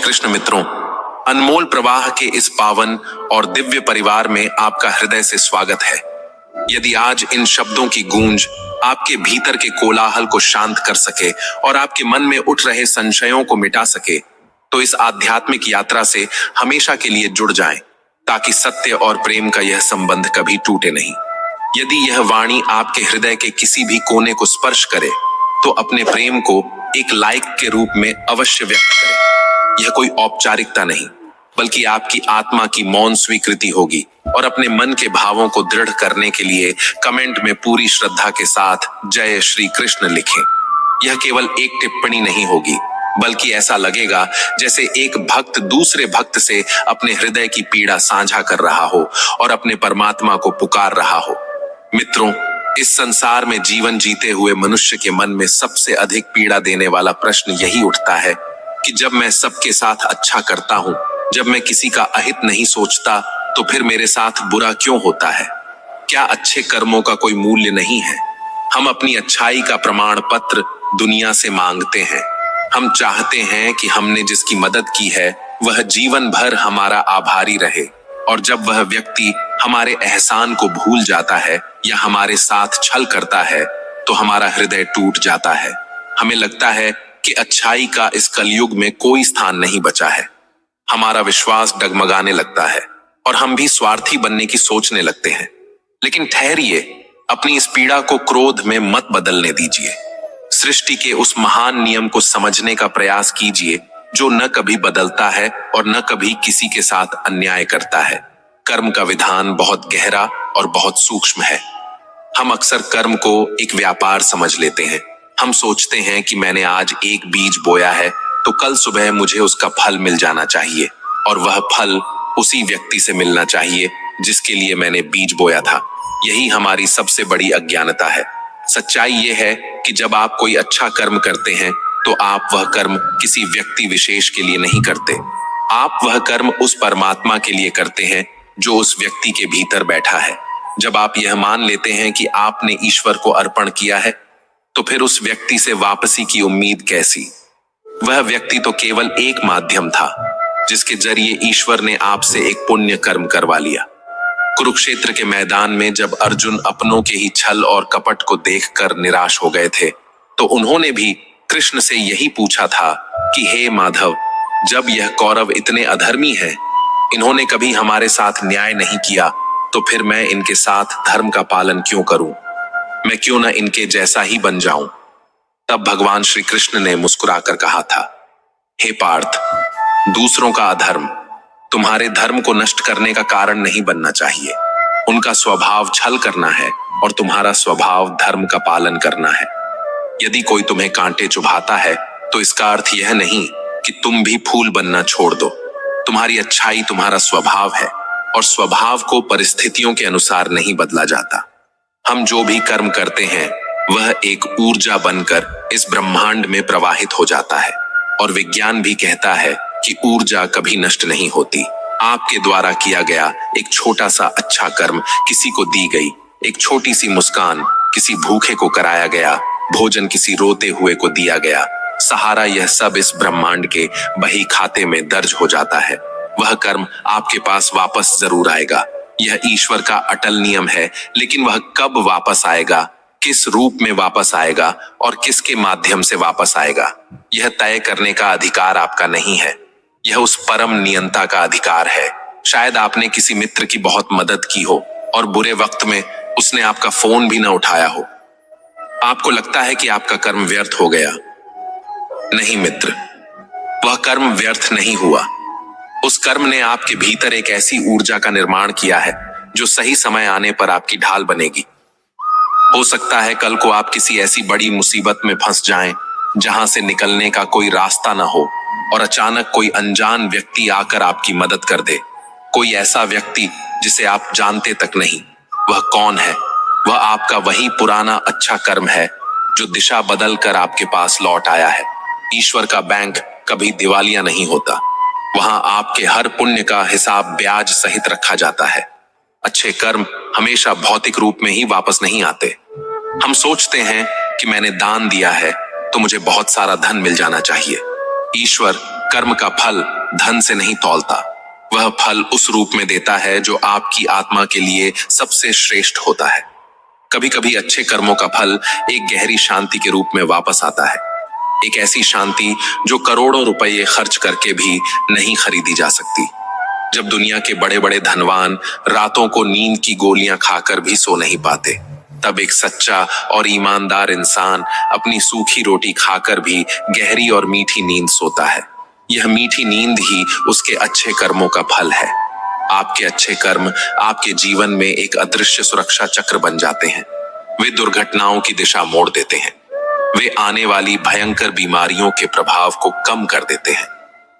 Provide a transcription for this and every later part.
कृष्ण मित्रों, अनमोल प्रवाह के इस पावन और दिव्य परिवार में आपका हृदय से स्वागत है। यदि आज इन शब्दों की गूंज आपके भीतर के कोलाहल को शांत कर सके और आपके मन में उठ रहे संशयों को मिटा सके, तो इस आध्यात्मिक यात्रा से हमेशा के लिए जुड़ जाएं, ताकि सत्य और प्रेम का यह संबंध कभी टूटे नहीं। यदि यह वाणी आपके हृदय के किसी भी कोने को स्पर्श करे, तो अपने प्रेम को एक लाइक के रूप में अवश्य व्यक्त करें। यह कोई औपचारिकता नहीं, बल्कि आपकी आत्मा की मौन स्वीकृति होगी। और अपने मन के भावों को दृढ़ करने के लिए कमेंट में पूरी श्रद्धा के साथ जय श्री कृष्ण लिखें। यह केवल एक टिप्पणी नहीं होगी, बल्कि ऐसा लगेगा जैसे एक भक्त दूसरे भक्त से अपने हृदय की पीड़ा साझा कर रहा हो और अपने परमात्मा को पुकार रहा हो। मित्रों, इस संसार में जीवन जीते हुए मनुष्य के मन में सबसे अधिक पीड़ा देने वाला प्रश्न यही उठता है कि जब मैं सबके साथ अच्छा करता हूं, जब मैं किसी का अहित नहीं सोचता, तो फिर मेरे साथ बुरा क्यों होता है? क्या अच्छे कर्मों का कोई मूल्य नहीं है? हम अपनी अच्छाई का प्रमाण पत्र दुनिया से मांगते हैं। हम चाहते हैं कि हमने जिसकी मदद की है वह जीवन भर हमारा आभारी रहे, और जब वह व्यक्ति हमारे एहसान को भूल जाता है या हमारे साथ छल करता है, तो हमारा हृदय टूट जाता है। हमें लगता है कि अच्छाई का इस कलयुग में कोई स्थान नहीं बचा है। हमारा विश्वास डगमगाने लगता है और हम भी स्वार्थी बनने की सोचने लगते हैं। लेकिन ठहरिए, अपनी इस पीड़ा को क्रोध में मत बदलने दीजिए। सृष्टि के उस महान नियम को समझने का प्रयास कीजिए, जो न कभी बदलता है और न कभी किसी के साथ अन्याय करता है। कर्म का विधान बहुत गहरा और बहुत सूक्ष्म है। हम अक्सर कर्म को एक व्यापार समझ लेते हैं। हम सोचते हैं कि मैंने आज एक बीज बोया है, तो कल सुबह मुझे उसका फल मिल जाना चाहिए, और वह फल उसी व्यक्ति से मिलना चाहिए जिसके लिए मैंने बीज बोया था। यही हमारी सबसे बड़ी अज्ञानता है। सच्चाई यह है कि जब आप कोई अच्छा कर्म करते हैं, तो आप वह कर्म किसी व्यक्ति विशेष के लिए नहीं करते। आप वह कर्म उस परमात्मा के लिए करते हैं जो उस व्यक्ति के भीतर बैठा है। जब आप यह मान लेते हैं कि आपने ईश्वर को अर्पण किया है, तो फिर उस व्यक्ति से वापसी की उम्मीद कैसी? वह व्यक्ति तो केवल एक माध्यम था जिसके जरिए ईश्वर ने आपसे एक पुण्य कर्म करवा लिया। कुरुक्षेत्र के मैदान में जब अर्जुन अपनों के ही छल और कपट को देखकर निराश हो गए थे, तो उन्होंने भी कृष्ण से यही पूछा था कि हे माधव, जब यह कौरव इतने अधर्मी हैं, इन्होंने कभी हमारे साथ न्याय नहीं किया, तो फिर मैं इनके साथ धर्म का पालन क्यों करूं? मैं क्यों न इनके जैसा ही बन जाऊं? तब भगवान श्री कृष्ण ने मुस्कुराकर कहा था, हे पार्थ, दूसरों का अधर्म तुम्हारे धर्म को नष्ट करने का कारण नहीं बनना चाहिए। उनका स्वभाव छल करना है और तुम्हारा स्वभाव धर्म का पालन करना है। यदि कोई तुम्हें कांटे चुभाता है, तो इसका अर्थ यह नहीं कि तुम भी फूल बनना छोड़ दो। तुम्हारी अच्छाई तुम्हारा स्वभाव है, और स्वभाव को परिस्थितियों के अनुसार नहीं बदला जाता। हम जो भी कर्म करते हैं, वह एक ऊर्जा बनकर इस ब्रह्मांड में प्रवाहित हो जाता है, और विज्ञान भी कहता है कि ऊर्जा कभी नष्ट नहीं होती। आपके द्वारा किया गया एक छोटा सा अच्छा कर्म किसी को दी गई, एक छोटी सी मुस्कान किसी भूखे को कराया गया, भोजन किसी रोते हुए को दिया गया, सहारा, यह सब इस ब्रह्मांड के बही खाते में दर्ज हो जाता है। वह कर्म आपके पास वापस जरूर आएगा। यह ईश्वर का अटल नियम है, लेकिन वह कब वापस आएगा, किस रूप में वापस आएगा और किसके माध्यम से वापस आएगा, यह तय करने का अधिकार आपका नहीं है। यह उस परम नियंता का अधिकार है। शायद आपने किसी मित्र की बहुत मदद की हो और बुरे वक्त में उसने आपका फोन भी न उठाया हो। आपको लगता है कि आपका कर्म व्यर्थ हो गया। नहीं मित्र, वह कर्म व्यर्थ नहीं हुआ। उस कर्म ने आपके भीतर एक ऐसी ऊर्जा का निर्माण किया है जो सही समय आने पर आपकी ढाल बनेगी। हो सकता है कल को आप किसी ऐसी बड़ी मुसीबत में फंस जाएं जहां से निकलने का कोई रास्ता ना हो, और अचानक कोई अनजान व्यक्ति आकर आपकी मदद कर दे। कोई ऐसा व्यक्ति जिसे आप जानते तक नहीं। वह कौन है? वह आपका वही पुराना अच्छा कर्म है जो दिशा बदल कर आपके पास लौट आया है। ईश्वर का बैंक कभी दिवालिया नहीं होता। वहां आपके हर पुण्य का हिसाब ब्याज सहित रखा जाता है। अच्छे कर्म हमेशा भौतिक रूप में ही वापस नहीं आते। हम सोचते हैं कि मैंने दान दिया है तो मुझे बहुत सारा धन मिल जाना चाहिए। ईश्वर कर्म का फल धन से नहीं तौलता, वह फल उस रूप में देता है जो आपकी आत्मा के लिए सबसे श्रेष्ठ होता है। कभी कभी अच्छे कर्मों का फल एक गहरी शांति के रूप में वापस आता है, एक ऐसी शांति जो करोड़ों रुपये खर्च करके भी नहीं खरीदी जा सकती। जब दुनिया के बड़े बड़े धनवान रातों को नींद की गोलियां खाकर भी सो नहीं पाते, तब एक सच्चा और ईमानदार इंसान अपनी सूखी रोटी खाकर भी गहरी और मीठी नींद सोता है। यह मीठी नींद ही उसके अच्छे कर्मों का फल है। आपके अच्छे कर्म आपके जीवन में एक अदृश्य सुरक्षा चक्र बन जाते हैं। वे दुर्घटनाओं की दिशा मोड़ देते हैं। वे आने वाली भयंकर बीमारियों के प्रभाव को कम कर देते हैं।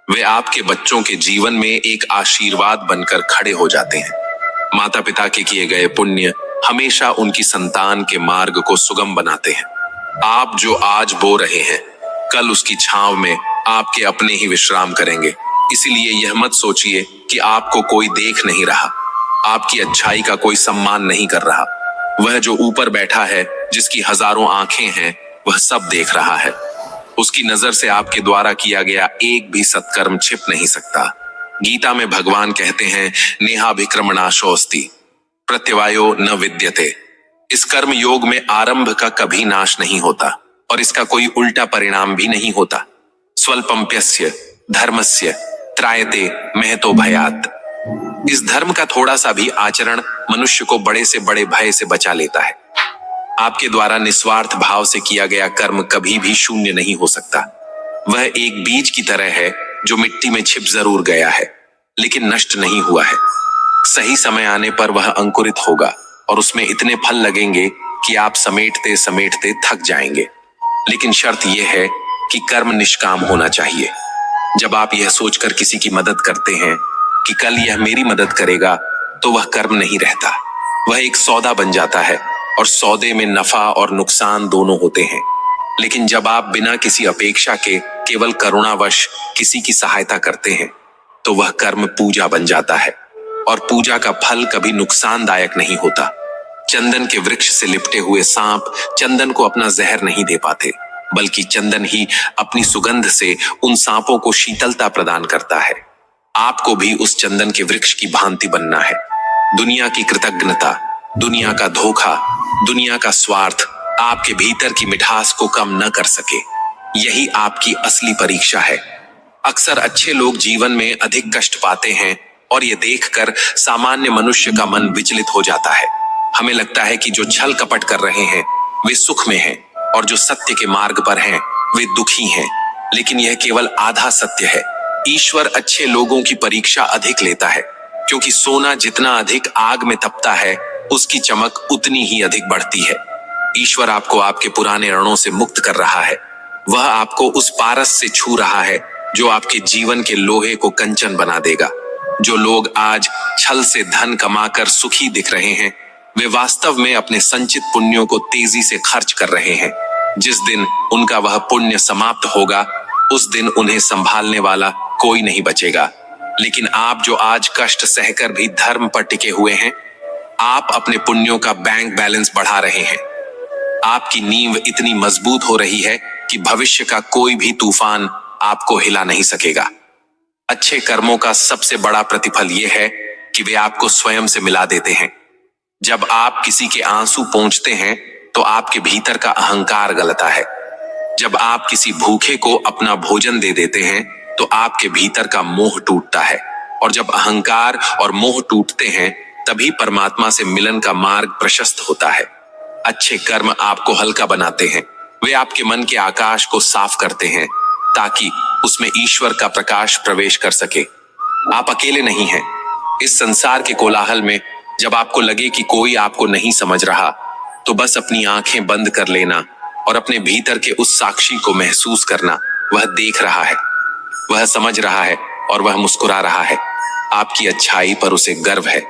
वे आपके बच्चों के जीवन में एक आशीर्वाद बनकर खड़े हो जाते हैं। माता पिता के किए गए पुण्य हमेशा उनकी संतान के मार्ग को सुगम बनाते हैं। आप जो आज बो रहे हैं, कल उसकी छांव में आपके अपने ही विश्राम करेंगे। इसीलिए यह मत सोचिए कि आपको कोई देख नहीं रहा, आपकी अच्छाई का कोई सम्मान नहीं कर रहा। वह जो ऊपर बैठा है, जिसकी हजारों आंखें हैं, वह सब देख रहा है। उसकी नजर से आपके द्वारा किया गया एक भी सत्कर्म छिप नहीं सकता। गीता में भगवान कहते हैं, नेहाभिक्रमणाशोस्ति प्रत्यवायो न विद्यते। इस कर्म योग में आरंभ का कभी नाश नहीं होता और इसका कोई उल्टा परिणाम भी नहीं होता। स्वल्पम्प्यस्य धर्मस्य त्रायते महतो भयात्। इस धर्म का थोड़ा सा भी आचरण मनुष्य को बड़े से बड़े भय से बचा लेता है। आपके द्वारा निस्वार्थ भाव से किया गया कर्म कभी भी शून्य नहीं हो सकता। वह एक बीज की तरह है जो मिट्टी में छिप जरूर गया है, लेकिन नष्ट नहीं हुआ है। सही समय आने पर वह अंकुरित होगा और उसमें इतने फल लगेंगे कि आप समेटते समेटते थक जाएंगे। लेकिन शर्त यह है कि कर्म निष्काम होना चाहिए। जब आप यह सोचकर किसी की मदद करते हैं कि कल यह मेरी मदद करेगा, तो वह कर्म नहीं रहता, वह एक सौदा बन जाता है और सौदे में नफा और नुकसान दोनों होते हैं। लेकिन जब आप बिना किसी अपेक्षा के केवल करुणावश किसी की सहायता करते हैं, तो वह कर्म पूजा बन जाता है और पूजा का फल कभी नुकसानदायक नहीं होता। चंदन के वृक्ष से लिपटे हुए सांप चंदन को अपना जहर नहीं दे पाते, बल्कि चंदन ही अपनी सुगंध से उन सांपों को शीतलता प्रदान करता है। आपको भी उस चंदन के वृक्ष की भांति बनना है। दुनिया की कृतज्ञता, दुनिया का धोखा, दुनिया का स्वार्थ आपके भीतर की मिठास को कम न कर सके। यही आपकी असली परीक्षा है। अक्सर अच्छे लोग जीवन में अधिक कष्ट पाते हैं और ये देखकर सामान्य मनुष्य का मन विचलित हो जाता है। हमें लगता है कि जो छल कपट कर रहे हैं वे सुख में हैं और जो सत्य के मार्ग पर हैं वे दुखी हैं। लेकिन यह केवल आधा सत्य है। ईश्वर अच्छे लोगों की परीक्षा अधिक लेता है, क्योंकि सोना जितना अधिक आग में तपता है, उसकी चमक उतनी ही अधिक बढ़ती है। ईश्वर आपको आपके पुराने रणों से मुक्त कर रहा है। वह आपको उस पारस से छू रहा है जो आपके जीवन के लोहे को कंचन बना देगा। जो लोग आज छल से धन कमाकर सुखी दिख रहे हैं, वे वास्तव में अपने संचित पुण्यों को तेजी से खर्च कर रहे हैं। जिस दिन उनका वह पुण्य समाप्त होगा, उस दिन उन्हें संभालने वाला कोई नहीं बचेगा। लेकिन आप जो आज कष्ट सहकर भी धर्म पर टिके हुए हैं, आप अपने पुण्यों का बैंक बैलेंस बढ़ा रहे हैं। आपकी नींव इतनी मजबूत हो रही है कि भविष्य का कोई भी तूफान आपको हिला नहीं सकेगा। अच्छे कर्मों का सबसे बड़ा प्रतिफल यह है कि वे आपको स्वयं से मिला देते हैं। जब आप किसी के आंसू पोंछते हैं, तो आपके भीतर का अहंकार गलता है। जब आप किसी भूखे को अपना भोजन दे देते हैं, तो आपके भीतर का मोह टूटता है। और जब अहंकार और मोह टूटते हैं, तभी परमात्मा से मिलन का मार्ग प्रशस्त होता है। अच्छे कर्म आपको हल्का बनाते हैं। वे आपके मन के आकाश को साफ करते हैं, ताकि उसमें ईश्वर का प्रकाश प्रवेश कर सके। आप अकेले नहीं हैं। इस संसार के कोलाहल में जब आपको लगे कि कोई आपको नहीं समझ रहा, तो बस अपनी आंखें बंद कर लेना और अपने भीतर के उस साक्षी को महसूस करना। वह देख रहा है, वह समझ रहा है और वह मुस्कुरा रहा है। आपकी अच्छाई पर उसे गर्व है।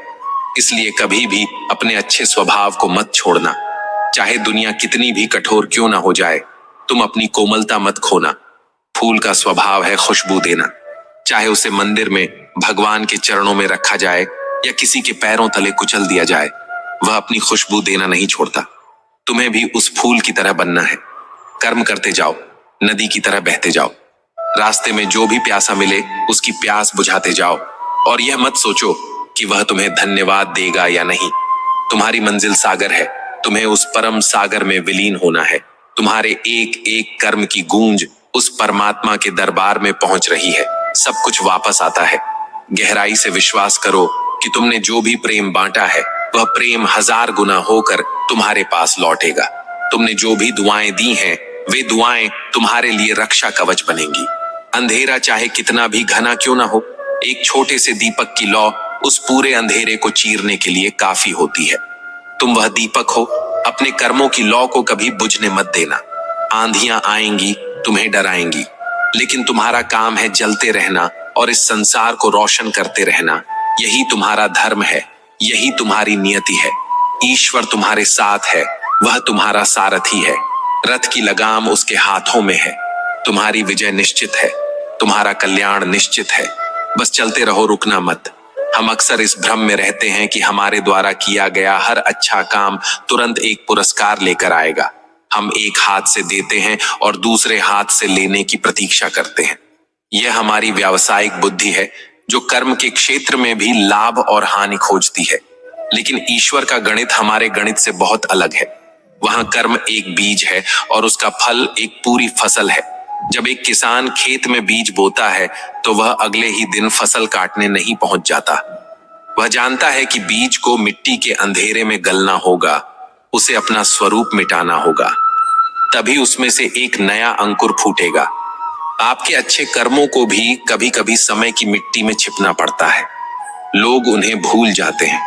इसलिए कभी भी अपने अच्छे स्वभाव को मत छोड़ना। चाहे दुनिया कितनी भी कठोर क्यों ना हो जाए, तुम अपनी कोमलता मत खोना। फूल का स्वभाव है खुशबू देना। चाहे उसे मंदिर में भगवान के चरणों में रखा जाए या किसी के पैरों तले कुचल दिया जाए, वह अपनी खुशबू देना नहीं छोड़ता। तुम्हें भी उस फूल की तरह बनना है। कर्म करते जाओ, नदी की तरह बहते जाओ। रास्ते में जो भी प्यासा मिले उसकी प्यास बुझाते जाओ और यह मत सोचो कि वह तुम्हें धन्यवाद देगा या नहीं। तुम्हारी मंजिल सागर है, तुम्हें उस परम सागर में विलीन होना है। तुम्हारे एक एक कर्म की गूंज उस परमात्मा के दरबार में पहुंच रही है। सब कुछ वापस आता है। गहराई से विश्वास करो कि तुमने जो भी प्रेम बांटा है वह प्रेम 1000 गुना होकर तुम्हारे पास लौटेगा। तुमने जो भी दुआएं दी हैं वे दुआएं तुम्हारे लिए रक्षा कवच बनेंगी। अंधेरा चाहे कितना भी घना क्यों ना हो, एक छोटे से दीपक की लौ उस पूरे अंधेरे को चीरने के लिए काफी होती है। तुम वह दीपक हो, अपने कर्मों की लौ को कभी बुझने मत देना। आंधियां आएंगी, तुम्हें डराएंगी, लेकिन तुम्हारा काम है जलते रहना और इस संसार को रोशन करते रहना। यही तुम्हारा धर्म है, यही तुम्हारी नियति है। ईश्वर तुम्हारे साथ है, वह तुम्हारा सारथी है। रथ की लगाम उसके हाथों में है। तुम्हारी विजय निश्चित है, तुम्हारा कल्याण निश्चित है। बस चलते रहो, रुकना मत। हम अक्सर इस भ्रम में रहते हैं कि हमारे द्वारा किया गया हर अच्छा काम तुरंत एक पुरस्कार लेकर आएगा। हम एक हाथ से देते हैं और दूसरे हाथ से लेने की प्रतीक्षा करते हैं। यह हमारी व्यावसायिक बुद्धि है जो कर्म के क्षेत्र में भी लाभ और हानि खोजती है। लेकिन ईश्वर का गणित हमारे गणित से बहुत अलग है। वहां कर्म एक बीज है और उसका फल एक पूरी फसल है। जब एक किसान खेत में बीज बोता है तो वह अगले ही दिन फसल काटने नहीं पहुंच जाता। वह जानता है कि बीज को मिट्टी के अंधेरे में गलना होगा, उसे अपना स्वरूप मिटाना होगा, तभी उसमें से एक नया अंकुर फूटेगा। आपके अच्छे कर्मों को भी कभी कभी समय की मिट्टी में छिपना पड़ता है। लोग उन्हें भूल जाते हैं।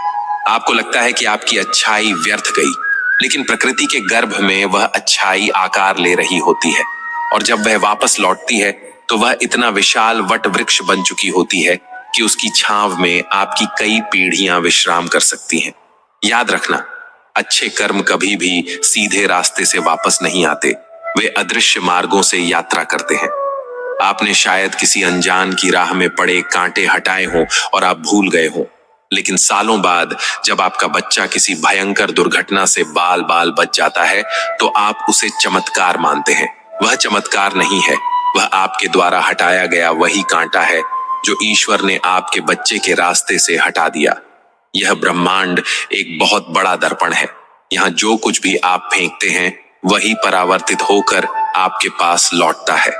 आपको लगता है कि आपकी अच्छाई व्यर्थ गई, लेकिन प्रकृति के गर्भ में वह अच्छाई आकार ले रही होती है और जब वह वापस लौटती है तो वह इतना विशाल वट वृक्ष बन चुकी होती है कि उसकी छांव में आपकी कई पीढ़ियां विश्राम कर सकती हैं। याद रखना, अच्छे कर्म कभी भी सीधे रास्ते से वापस नहीं आते, वे अदृश्य मार्गों से यात्रा करते हैं। आपने शायद किसी अनजान की राह में पड़े कांटे हटाए हों और आप भूल गए हों, लेकिन सालों बाद जब आपका बच्चा किसी भयंकर दुर्घटना से बाल बाल बच जाता है तो आप उसे चमत्कार मानते हैं। वह चमत्कार नहीं है, वह आपके द्वारा हटाया गया वही कांटा है जो ईश्वर ने आपके बच्चे के रास्ते से हटा दिया। यह ब्रह्मांड एक बहुत बड़ा दर्पण है। यहाँ जो कुछ भी आप फेंकते हैं वही परावर्तित होकर आपके पास लौटता है।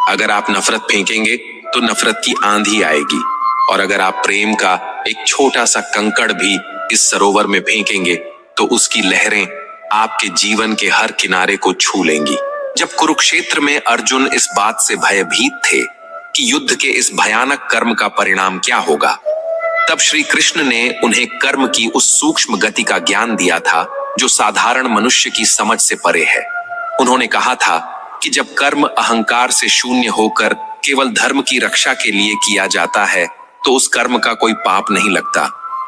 अगर आप नफरत फेंकेंगे तो नफरत की आंधी आएगी, और अगर आप प्रेम का एक छोटा सा कंकड़ भी इस सरोवर में फेंकेंगे तो उसकी लहरें आपके जीवन के हर किनारे को छू लेंगी। जब कुरुक्षेत्र में अर्जुन इस बात से भयभीत थे कि युद्ध के इस भयानक कर्म का परिणाम क्या होगा, तब श्री कृष्ण ने उन्हें कर्म की उस सूक्ष्म गति का ज्ञान दिया था जो साधारण मनुष्य की समझ से परे है। उन्होंने कहा था कि जब कर्म अहंकार से शून्य होकर केवल धर्म की रक्षा के लिए किया जाता है तो उस कर्म का कोई पाप नहीं लगता।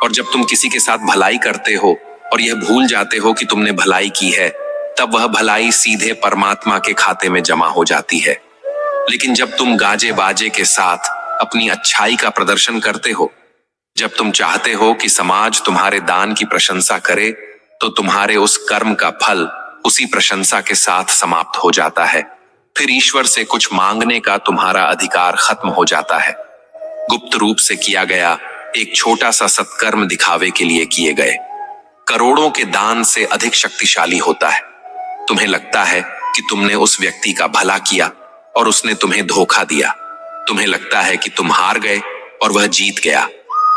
और जब तुम किसी के साथ भलाई करते हो और यह भूल जाते हो कि तुमने भलाई की है, तब वह भलाई सीधे परमात्मा के खाते में जमा हो जाती है। लेकिन जब तुम गाजे बाजे के साथ अपनी अच्छाई का प्रदर्शन करते हो, जब तुम चाहते हो कि समाज तुम्हारे दान की प्रशंसा करे, तो तुम्हारे उस कर्म का फल उसी प्रशंसा के साथ समाप्त हो जाता है। फिर ईश्वर से कुछ मांगने का तुम्हारा अधिकार खत्म हो जाता है। गुप्त रूप से किया गया एक छोटा सा सत्कर्म दिखावे के लिए किए गए करोड़ों के दान से अधिक शक्तिशाली होता है। तुम्हें लगता है कि तुमने उस व्यक्ति का भला किया और उसने तुम्हें धोखा दिया। तुम्हें लगता है कि तुम हार गए और वह जीत गया,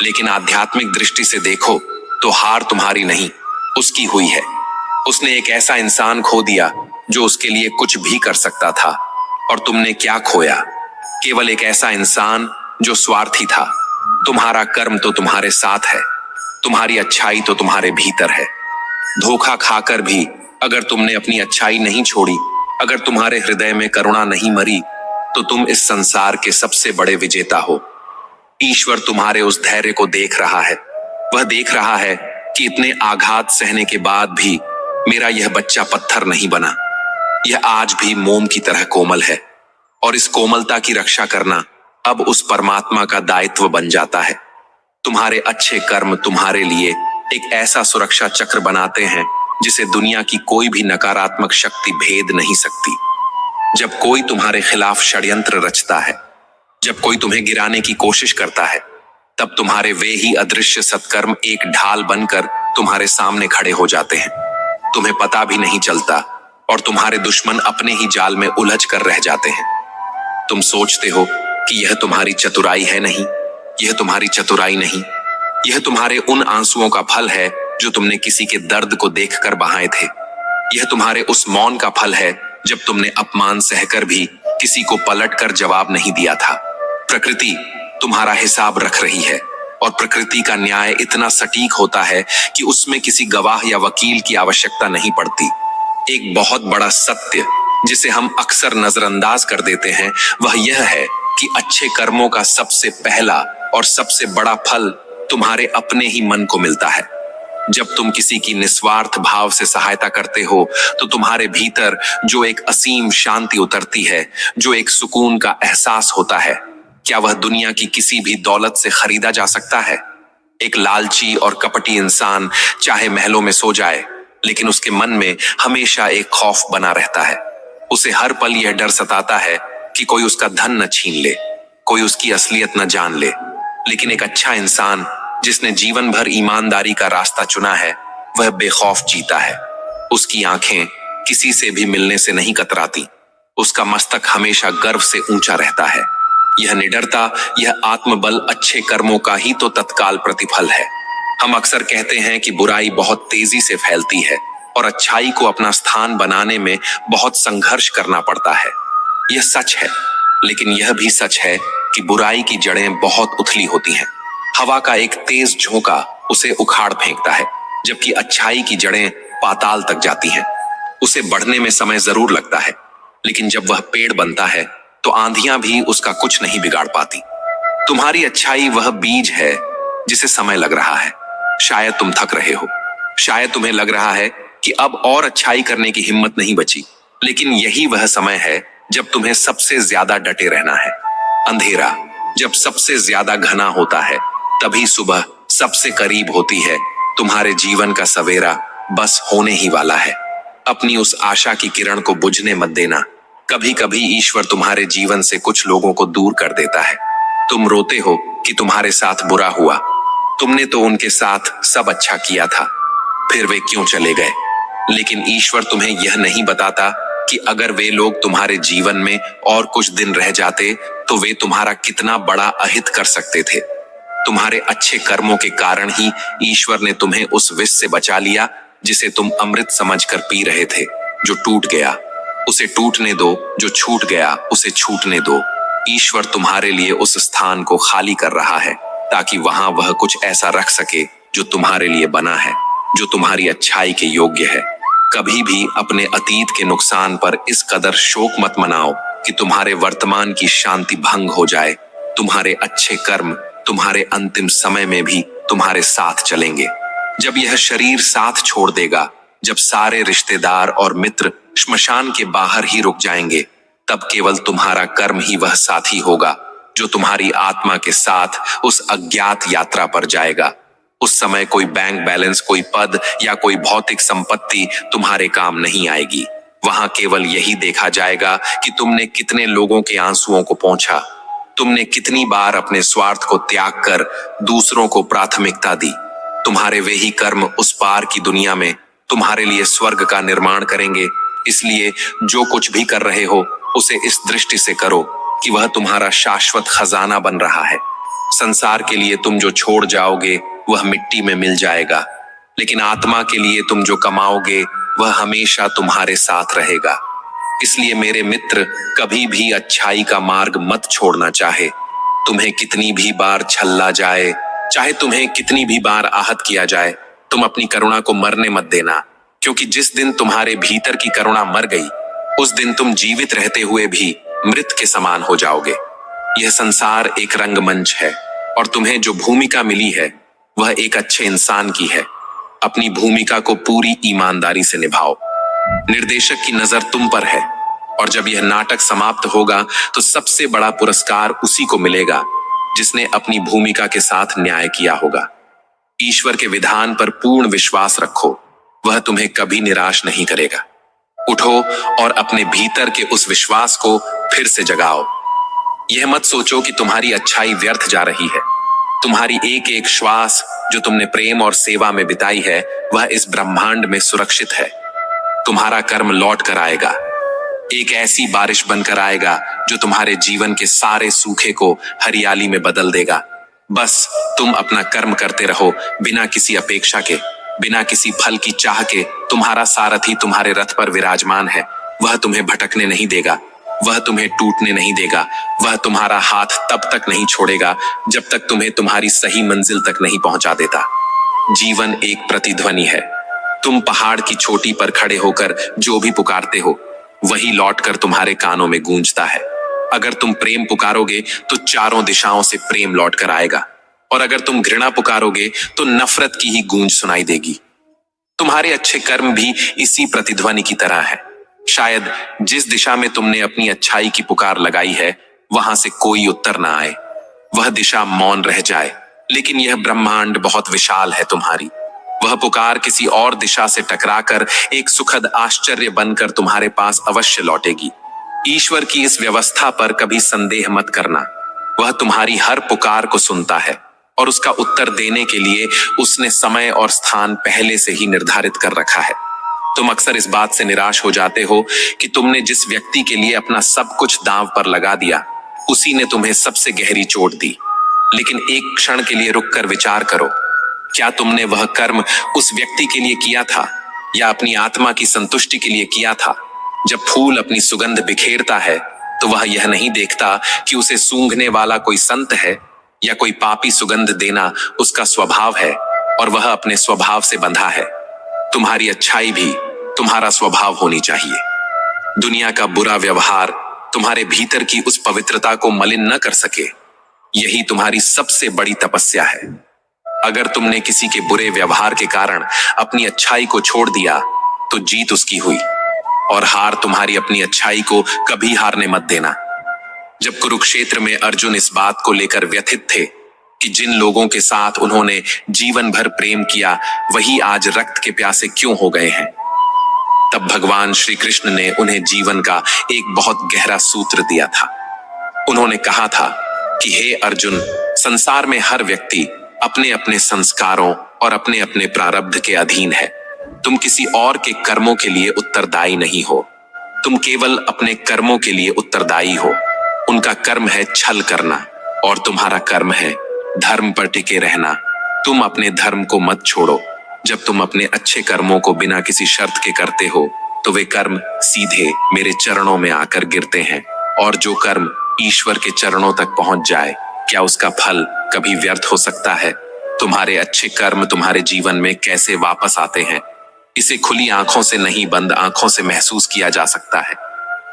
लेकिन आध्यात्मिक दृष्टि से देखो तो हार तुम्हारी नहीं, उसकी हुई है। उसने एक ऐसा इंसान खो दिया जो उसके लिए कुछ भी कर सकता था। और तुमने क्या खोया? केवल एक ऐसा इंसान जो स्वार्थी था। तुम्हारा कर्म तो तुम्हारे साथ है, तुम्हारी अच्छाई तो तुम्हारे भीतर है। धोखा खाकर भी अगर तुमने अपनी अच्छाई नहीं छोड़ी, अगर तुम्हारे हृदय में करुणा नहीं मरी, तो तुम इस संसार के सबसे बड़े विजेता हो। ईश्वर तुम्हारे उस धैर्य को देख रहा है। वह देख रहा है कि इतने आघात सहने के बाद भी मेरा यह बच्चा पत्थर नहीं बना। यह आज भी मोम की तरह कोमल है, और इस कोमलता की रक्षा करना अब उस परमात्मा का दायित्व बन जाता है। तुम्हारे अच्छे कर्म तुम्हारे लिए एक ऐसा सुरक्षा चक्र बनाते हैं जिसे दुनिया की कोई भी नकारात्मक शक्ति भेद नहीं सकती। जब कोई तुम्हारे खिलाफ षड्यंत्र रचता है, जब कोई तुम्हें गिराने की कोशिश करता है, तब तुम्हारे वे ही अदृश्य सत्कर्म एक ढाल बनकर तुम्हारे सामने खड़े हो जाते हैं। तुम्हें पता भी नहीं चलता और तुम्हारे दुश्मन अपने ही जाल में उलझ कर रह जाते हैं। तुम सोचते हो कि यह तुम्हारी चतुराई है, नहीं, यह तुम्हारी चतुराई नहीं, यह तुम्हारे उन आंसुओं का फल है जो तुमने किसी के दर्द को देखकर बहाए थे। यह तुम्हारे उस मौन का फल है जब तुमने अपमान सहकर भी किसी को पलटकर जवाब नहीं दिया था। प्रकृति तुम्हारा हिसाब रख रही है और प्रकृति का न्याय इतना सटीक होता है कि उसमें किसी गवाह या वकील की आवश्यकता नहीं पड़ती। एक बहुत बड़ा सत्य जिसे हम अक्सर नजरअंदाज कर देते हैं वह यह है कि अच्छे कर्मों का सबसे पहला और सबसे बड़ा फल तुम्हारे अपने ही मन को मिलता है। जब तुम किसी की निस्वार्थ भाव से सहायता करते हो तो तुम्हारे भीतर जो एक असीम शांति उतरती है, जो एक सुकून का एहसास होता है, क्या वह दुनिया की किसी भी दौलत से खरीदा जा सकता है? एक लालची और कपटी इंसान चाहे महलों में सो जाए, लेकिन उसके मन में हमेशा एक खौफ बना रहता है। उसे हर पल यह डर सताता है कि कोई उसका धन न छीन ले, कोई उसकी असलियत न जान ले। लेकिन एक अच्छा इंसान जिसने जीवन भर ईमानदारी का रास्ता चुना है, वह बेखौफ जीता है। उसकी आंखें किसी से भी मिलने से नहीं कतराती, उसका मस्तक हमेशा गर्व से ऊंचा रहता है। यह निडरता, यह आत्मबल अच्छे कर्मों का ही तो तत्काल प्रतिफल है। हम अक्सर कहते हैं कि बुराई बहुत तेजी से फैलती है और अच्छाई को अपना स्थान बनाने में बहुत संघर्ष करना पड़ता है। यह सच है, लेकिन यह भी सच है कि बुराई की जड़ें बहुत उथली होती हैं। हवा का एक तेज झोंका उसे उखाड़ फेंकता है, जबकि अच्छाई की जड़ें पाताल तक जाती हैं। उसे बढ़ने में समय जरूर लगता है, लेकिन जब वह पेड़ बनता है तो आंधियां भी उसका कुछ नहीं बिगाड़ पाती। तुम्हारी अच्छाई वह बीज है जिसे समय लग रहा है। शायद तुम थक रहे हो, शायद तुम्हें लग रहा है कि अब और अच्छाई करने की हिम्मत नहीं बची, लेकिन यही वह समय है जब तुम्हें सबसे ज्यादा डटे रहना है। अंधेरा जब सबसे ज्यादा घना होता है, तभी सुबह सबसे करीब होती है। तुम्हारे जीवन का सवेरा बस होने ही वाला है। अपनी उस आशा की किरण को बुझने मत देना। कभी कभी ईश्वर तुम्हारे जीवन से कुछ लोगों को दूर कर देता है। तुम रोते हो कि तुम्हारे साथ बुरा हुआ, तुमने तो उनके साथ सब अच्छा किया था, फिर वे क्यों चले गए? लेकिन ईश्वर तुम्हें यह नहीं बताता कि अगर वे लोग तुम्हारे जीवन में और कुछ दिन रह जाते तो वे तुम्हारा कितना बड़ा अहित कर सकते थे। तुम्हारे अच्छे कर्मों के कारण ही ईश्वर ने तुम्हें उस विष से बचा लिया जिसे तुम अमृत समझकर पी रहे थे, जो टूट गया। उसे टूटने दो, जो छूट गया उसे छूटने दो। ईश्वर तुम्हारे लिए उस स्थान को खाली कर रहा है ताकि वहां वह कुछ ऐसा रख सके जो तुम्हारे लिए बना है, जो तुम्हारी अच्छाई के योग्य है। कभी भी अपने अतीत के नुकसान पर इस कदर शोक मत मनाओ कि तुम्हारे वर्तमान की शांति भंग हो जाए। तुम्हारे अच्छे कर्म तुम्हारे अंतिम समय में भी तुम्हारे साथ चलेंगे। जब यह शरीर साथ छोड़ देगा, जब सारे रिश्तेदार और मित्र श्मशान के बाहर ही रुक जाएंगे, तब केवल तुम्हारा कर्म ही वह साथी होगा जो तुम्हारी आत्मा के साथ उस अज्ञात यात्रा पर जाएगा। उस समय कोई बैंक बैलेंस, कोई पद या कोई भौतिक संपत्ति तुम्हारे काम नहीं आएगी। वहां केवल यही देखा जाएगा कि तुमने कितने लोगों के आंसुओं को पोंछा, तुमने कितनी बार अपने स्वार्थ को त्याग कर दूसरों को प्राथमिकता दी। तुम्हारे वे ही कर्म उस पार की दुनिया में तुम्हारे लिए स्वर्ग का निर्माण करेंगे। इसलिए जो कुछ भी कर रहे हो उसे इस दृष्टि से करो कि वह तुम्हारा शाश्वत खजाना बन रहा है। संसार के लिए तुम जो छोड़ जाओगे वह मिट्टी में मिल जाएगा, लेकिन आत्मा के लिए तुम जो कमाओगे वह हमेशा तुम्हारे साथ रहेगा। इसलिए मेरे मित्र, कभी भी अच्छाई का मार्ग मत छोड़ना। चाहे तुम्हें कितनी भी बार छल्ला जाए, चाहे तुम्हें कितनी भी बार आहत किया जाए, तुम अपनी करुणा को मरने मत देना, क्योंकि जिस दिन तुम्हारे भीतर की करुणा मर गई, उस दिन तुम जीवित रहते हुए भी मृत के समान हो जाओगे। यह संसार एक रंगमंच है और तुम्हें जो भूमिका मिली है वह एक अच्छे इंसान की है। अपनी भूमिका को पूरी ईमानदारी से निभाओ। निर्देशक की नजर तुम पर है और जब यह नाटक समाप्त होगा तो सबसे बड़ा पुरस्कार उसी को मिलेगा जिसने अपनी भूमिका के साथ न्याय किया होगा। ईश्वर के विधान पर पूर्ण विश्वास रखो, वह तुम्हें कभी निराश नहीं करेगा। उठो और अपने भीतर के उस विश्वास को फिर से जगाओ। यह मत सोचो कि तुम्हारी अच्छाई व्यर्थ जा रही है। तुम्हारी एक एक श्वास जो तुमने प्रेम और सेवा में बिताई है, वह इस ब्रह्मांड में सुरक्षित है। तुम्हारा कर्म लौट कर आएगा, एक ऐसी बारिश बनकर आएगा जो तुम्हारे जीवन के सारे सूखे को हरियाली में बदल देगा। बस तुम अपना कर्म करते रहो, बिना किसी अपेक्षा के, बिना किसी फल की चाह के। तुम्हारा सारथी तुम्हारे रथ पर विराजमान है। वह तुम्हें भटकने नहीं देगा, वह तुम्हें टूटने नहीं देगा। वह तुम्हारा हाथ तब तक नहीं छोड़ेगा जब तक तुम्हें तुम्हारी सही मंजिल तक नहीं पहुंचा देता। जीवन एक प्रतिध्वनि है। तुम पहाड़ की चोटी पर खड़े होकर जो भी पुकारते हो, वही लौटकर तुम्हारे कानों में गूंजता है। अगर तुम प्रेम पुकारोगे तो चारों दिशाओं से प्रेम लौटकर आएगा, और अगर तुम घृणा पुकारोगे तो नफरत की ही गूंज सुनाई देगी। तुम्हारे अच्छे कर्म भी इसी प्रतिध्वनि की तरह है। शायद जिस दिशा में तुमने अपनी अच्छाई की पुकार लगाई है, वहां से कोई उत्तर ना आए, वह दिशा मौन रह जाए, लेकिन यह ब्रह्मांड बहुत विशाल है तुम्हारी। वह पुकार किसी और दिशा से टकराकर एक सुखद आश्चर्य बनकर तुम्हारे पास अवश्य लौटेगी। ईश्वर की इस व्यवस्था पर कभी संदेह मत करना। वह तुम्हारी हर पुकार को सुनता है, और उसका उत्तर देने के लिए उसने समय और स्थान पहले से ही निर्धारित कर रखा है। तुम अक्सर इस बात से निराश हो जाते हो कि तुमने जिस व्यक्ति के लिए अपना सब कुछ दांव पर लगा दिया, उसी ने तुम्हें सबसे गहरी चोट दी। लेकिन एक क्षण के लिए रुककर विचार करो, क्या तुमने वह कर्म उस व्यक्ति के लिए किया था या अपनी आत्मा की संतुष्टि के लिए किया था? जब फूल अपनी सुगंध बिखेरता है तो वह यह नहीं देखता कि उसे सूंघने वाला कोई संत है या कोई पापी। सुगंध देना उसका स्वभाव है, और वह अपने स्वभाव से बंधा है। तुम्हारी अच्छाई भी तुम्हारा स्वभाव होनी चाहिए। दुनिया का बुरा व्यवहार तुम्हारे भीतर की उस पवित्रता को मलिन न कर सके। यही तुम्हारी सबसे बड़ी तपस्या है। अगर तुमने किसी के बुरे व्यवहार के कारण अपनी अच्छाई को छोड़ दिया तो जीत उसकी हुई, और हार तुम्हारी अपनी अच्छाई को कभी हारने मत देना। जब कुरुक्षेत्र में अर्जुन इस बात को लेकर व्यथित थे कि जिन लोगों के साथ उन्होंने जीवन भर प्रेम किया, वही आज रक्त के प्यासे क्यों हो गए हैं, तब भगवान श्री कृष्ण ने उन्हें जीवन का एक बहुत गहरा सूत्र दिया था। उन्होंने कहा था कि हे अर्जुन, संसार में हर व्यक्ति अपने अपने संस्कारों और अपने अपने प्रारब्ध के अधीन है। तुम किसी और के कर्मों के लिए उत्तरदायी नहीं हो, तुम केवल अपने कर्मों के लिए उत्तरदायी हो। उनका कर्म है छल करना, और तुम्हारा कर्म है धर्म पर टिके रहना। तुम अपने धर्म को मत छोड़ो। जब तुम अपने अच्छे कर्मों को बिना किसी शर्त के करते हो, तो वे कर्म सीधे मेरे चरणों में आकर गिरते हैं, और जो कर्म ईश्वर के चरणों तक पहुंच जाए, क्या उसका फल कभी व्यर्थ हो सकता है? तुम्हारे अच्छे कर्म तुम्हारे जीवन में कैसे वापस आते हैं, इसे खुली आंखों से नहीं, बंद आंखों से महसूस किया जा सकता है।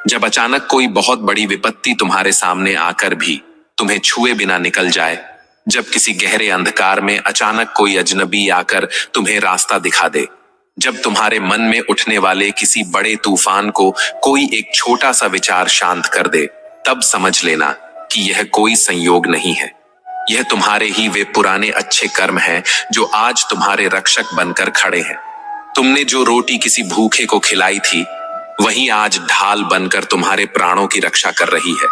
जब अचानक कोई बहुत बड़ी विपत्ति तुम्हारे सामने आकर भी तुम्हें छुए बिना निकल जाए, जब किसी गहरे अंधकार में अचानक कोई अजनबी आकर तुम्हें रास्ता दिखा दे, जब तुम्हारे मन में उठने वाले किसी बड़े तूफान को कोई एक छोटा सा विचार शांत कर दे, तब समझ लेना कि यह कोई संयोग नहीं है। यह तुम्हारे ही वे पुराने अच्छे कर्म हैं जो आज तुम्हारे रक्षक बनकर खड़े हैं। तुमने जो रोटी किसी भूखे को खिलाई थी, वही आज ढाल बनकर तुम्हारे प्राणों की रक्षा कर रही है।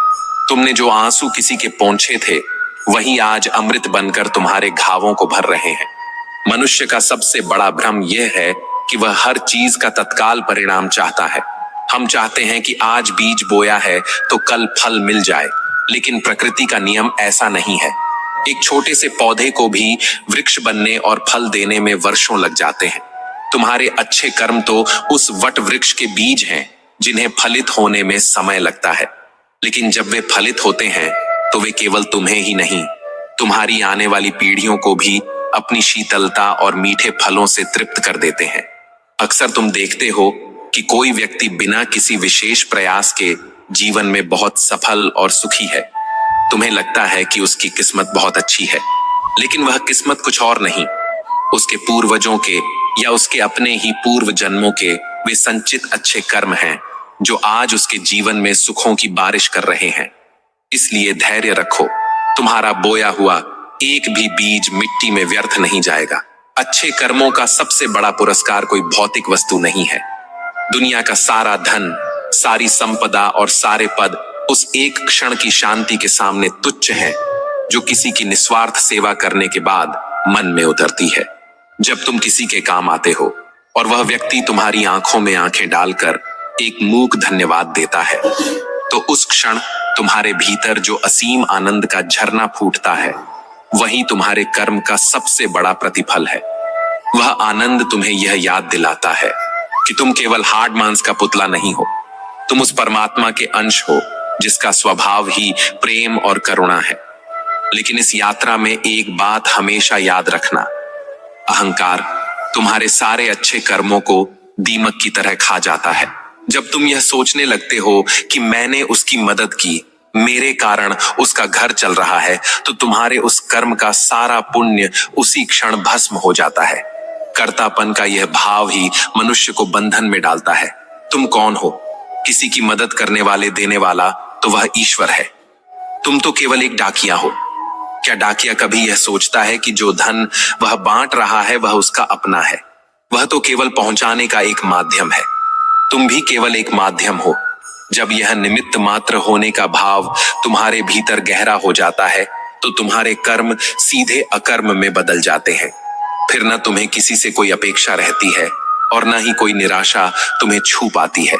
तुमने जो आंसू किसी के पोंछे थे, वही आज अमृत बनकर तुम्हारे घावों को भर रहे हैं। मनुष्य का सबसे बड़ा भ्रम यह है कि वह हर चीज का तत्काल परिणाम चाहता है। हम चाहते हैं कि आज बीज बोया है तो कल फल मिल जाए, लेकिन प्रकृति का नियम ऐसा नहीं है। एक छोटे से पौधे को भी वृक्ष बनने और फल देने में वर्षों लग जाते हैं। तुम्हारे अच्छे कर्म तो उस वट वृक्ष के बीज हैं जिन्हें फलित होने में समय लगता है, लेकिन जब वे फलित होते हैं तो वे केवल तुम्हें ही नहीं, तुम्हारी आने वाली पीढ़ियों को भी अपनी शीतलता और मीठे फलों से तृप्त कर देते हैं। अक्सर तुम देखते हो कि कोई व्यक्ति बिना किसी विशेष प्रयास के जीवन में बहुत सफल और सुखी है। तुम्हें लगता है कि उसकी किस्मत बहुत अच्छी है, लेकिन वह किस्मत कुछ और नहीं, उसके पूर्वजों के या उसके अपने ही पूर्व जन्मों के वे संचित अच्छे कर्म हैं जो आज उसके जीवन में सुखों की बारिश कर रहे हैं। इसलिए धैर्य रखो, तुम्हारा बोया हुआ एक भी बीज मिट्टी में व्यर्थ नहीं जाएगा। अच्छे कर्मों का सबसे बड़ा पुरस्कार कोई भौतिक वस्तु नहीं है। दुनिया का सारा धन, सारी संपदा और सारे पद उस एक क्षण की शांति के सामने तुच्छ है जो किसी की निस्वार्थ सेवा करने के बाद मन में उतरती है। जब तुम किसी के काम आते हो और वह व्यक्ति तुम्हारी आंखों में आंखें डालकर एक मूक धन्यवाद देता है, तो उस क्षण तुम्हारे भीतर जो असीम आनंद का झरना फूटता है, वही तुम्हारे कर्म का सबसे बड़ा प्रतिफल है। वह आनंद तुम्हें यह याद दिलाता है कि तुम केवल हाड़ मांस का पुतला नहीं हो, तुम उस परमात्मा के अंश हो जिसका स्वभाव ही प्रेम और करुणा है। लेकिन इस यात्रा में एक बात हमेशा याद रखना, अहंकार तुम्हारे सारे अच्छे कर्मों को दीमक की तरह खा जाता है। जब तुम यह सोचने लगते हो कि मैंने उसकी मदद की, मेरे कारण उसका घर चल रहा है, तो तुम्हारे उस कर्म का सारा पुण्य उसी क्षण भस्म हो जाता है। कर्तापन का यह भाव ही मनुष्य को बंधन में डालता है। तुम कौन हो? किसी की मदद करने वाले, देने वाला तो वह ईश्वर है। तुम तो केवल एक डाकिया हो। क्या डाकिया कभी यह सोचता है कि जो धन वह बांट रहा है वह उसका अपना है? वह तो केवल पहुंचाने का एक माध्यम है। तुम भी केवल एक माध्यम हो। जब यह निमित्त मात्र होने का भाव तुम्हारे भीतर गहरा हो जाता है, तो तुम्हारे कर्म सीधे अकर्म में बदल जाते हैं। फिर न तुम्हें किसी से कोई अपेक्षा रहती है और न ही कोई निराशा तुम्हें छू पाती है।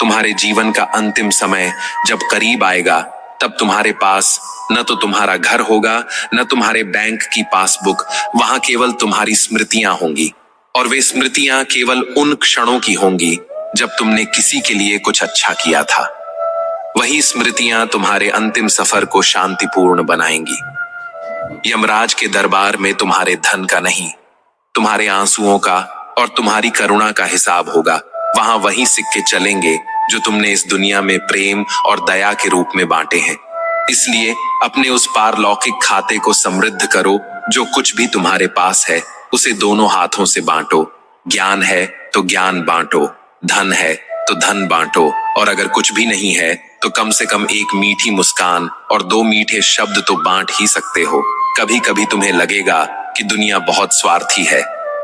तुम्हारे जीवन का अंतिम समय जब करीब आएगा, तब तुम्हारे पास न तो तुम्हारा घर होगा, न तुम्हारे बैंक की पासबुक। वहां केवल तुम्हारी स्मृतियां होंगी, और वे स्मृतियां केवल उन क्षणों की होंगी जब तुमने किसी के लिए कुछ अच्छा किया था। वही स्मृतियां तुम्हारे अंतिम सफर को शांतिपूर्ण बनाएंगी। यमराज के दरबार में तुम्हारे धन का नहीं, तुम्हारे आंसुओं का और तुम्हारी करुणा का हिसाब होगा। वहां वही सिक्के चलेंगे जो तुमने इस दुनिया में प्रेम और दया के रूप में बांटे हैं। इसलिए अपने उस पारलौकिक खाते को समृद्ध करो। जो कुछ भी तुम्हारे पास है उसे दोनों हाथों से बांटो। ज्ञान है तो ज्ञान बांटो, धन है तो धन बांटो, और अगर कुछ भी नहीं है तो कम से कम एक मीठी मुस्कान और 2 मीठे शब्द तो बांट ही सकते हो। कभी कभी तुम्हें लगेगा कि दुनिया बहुत स्वार्थी है,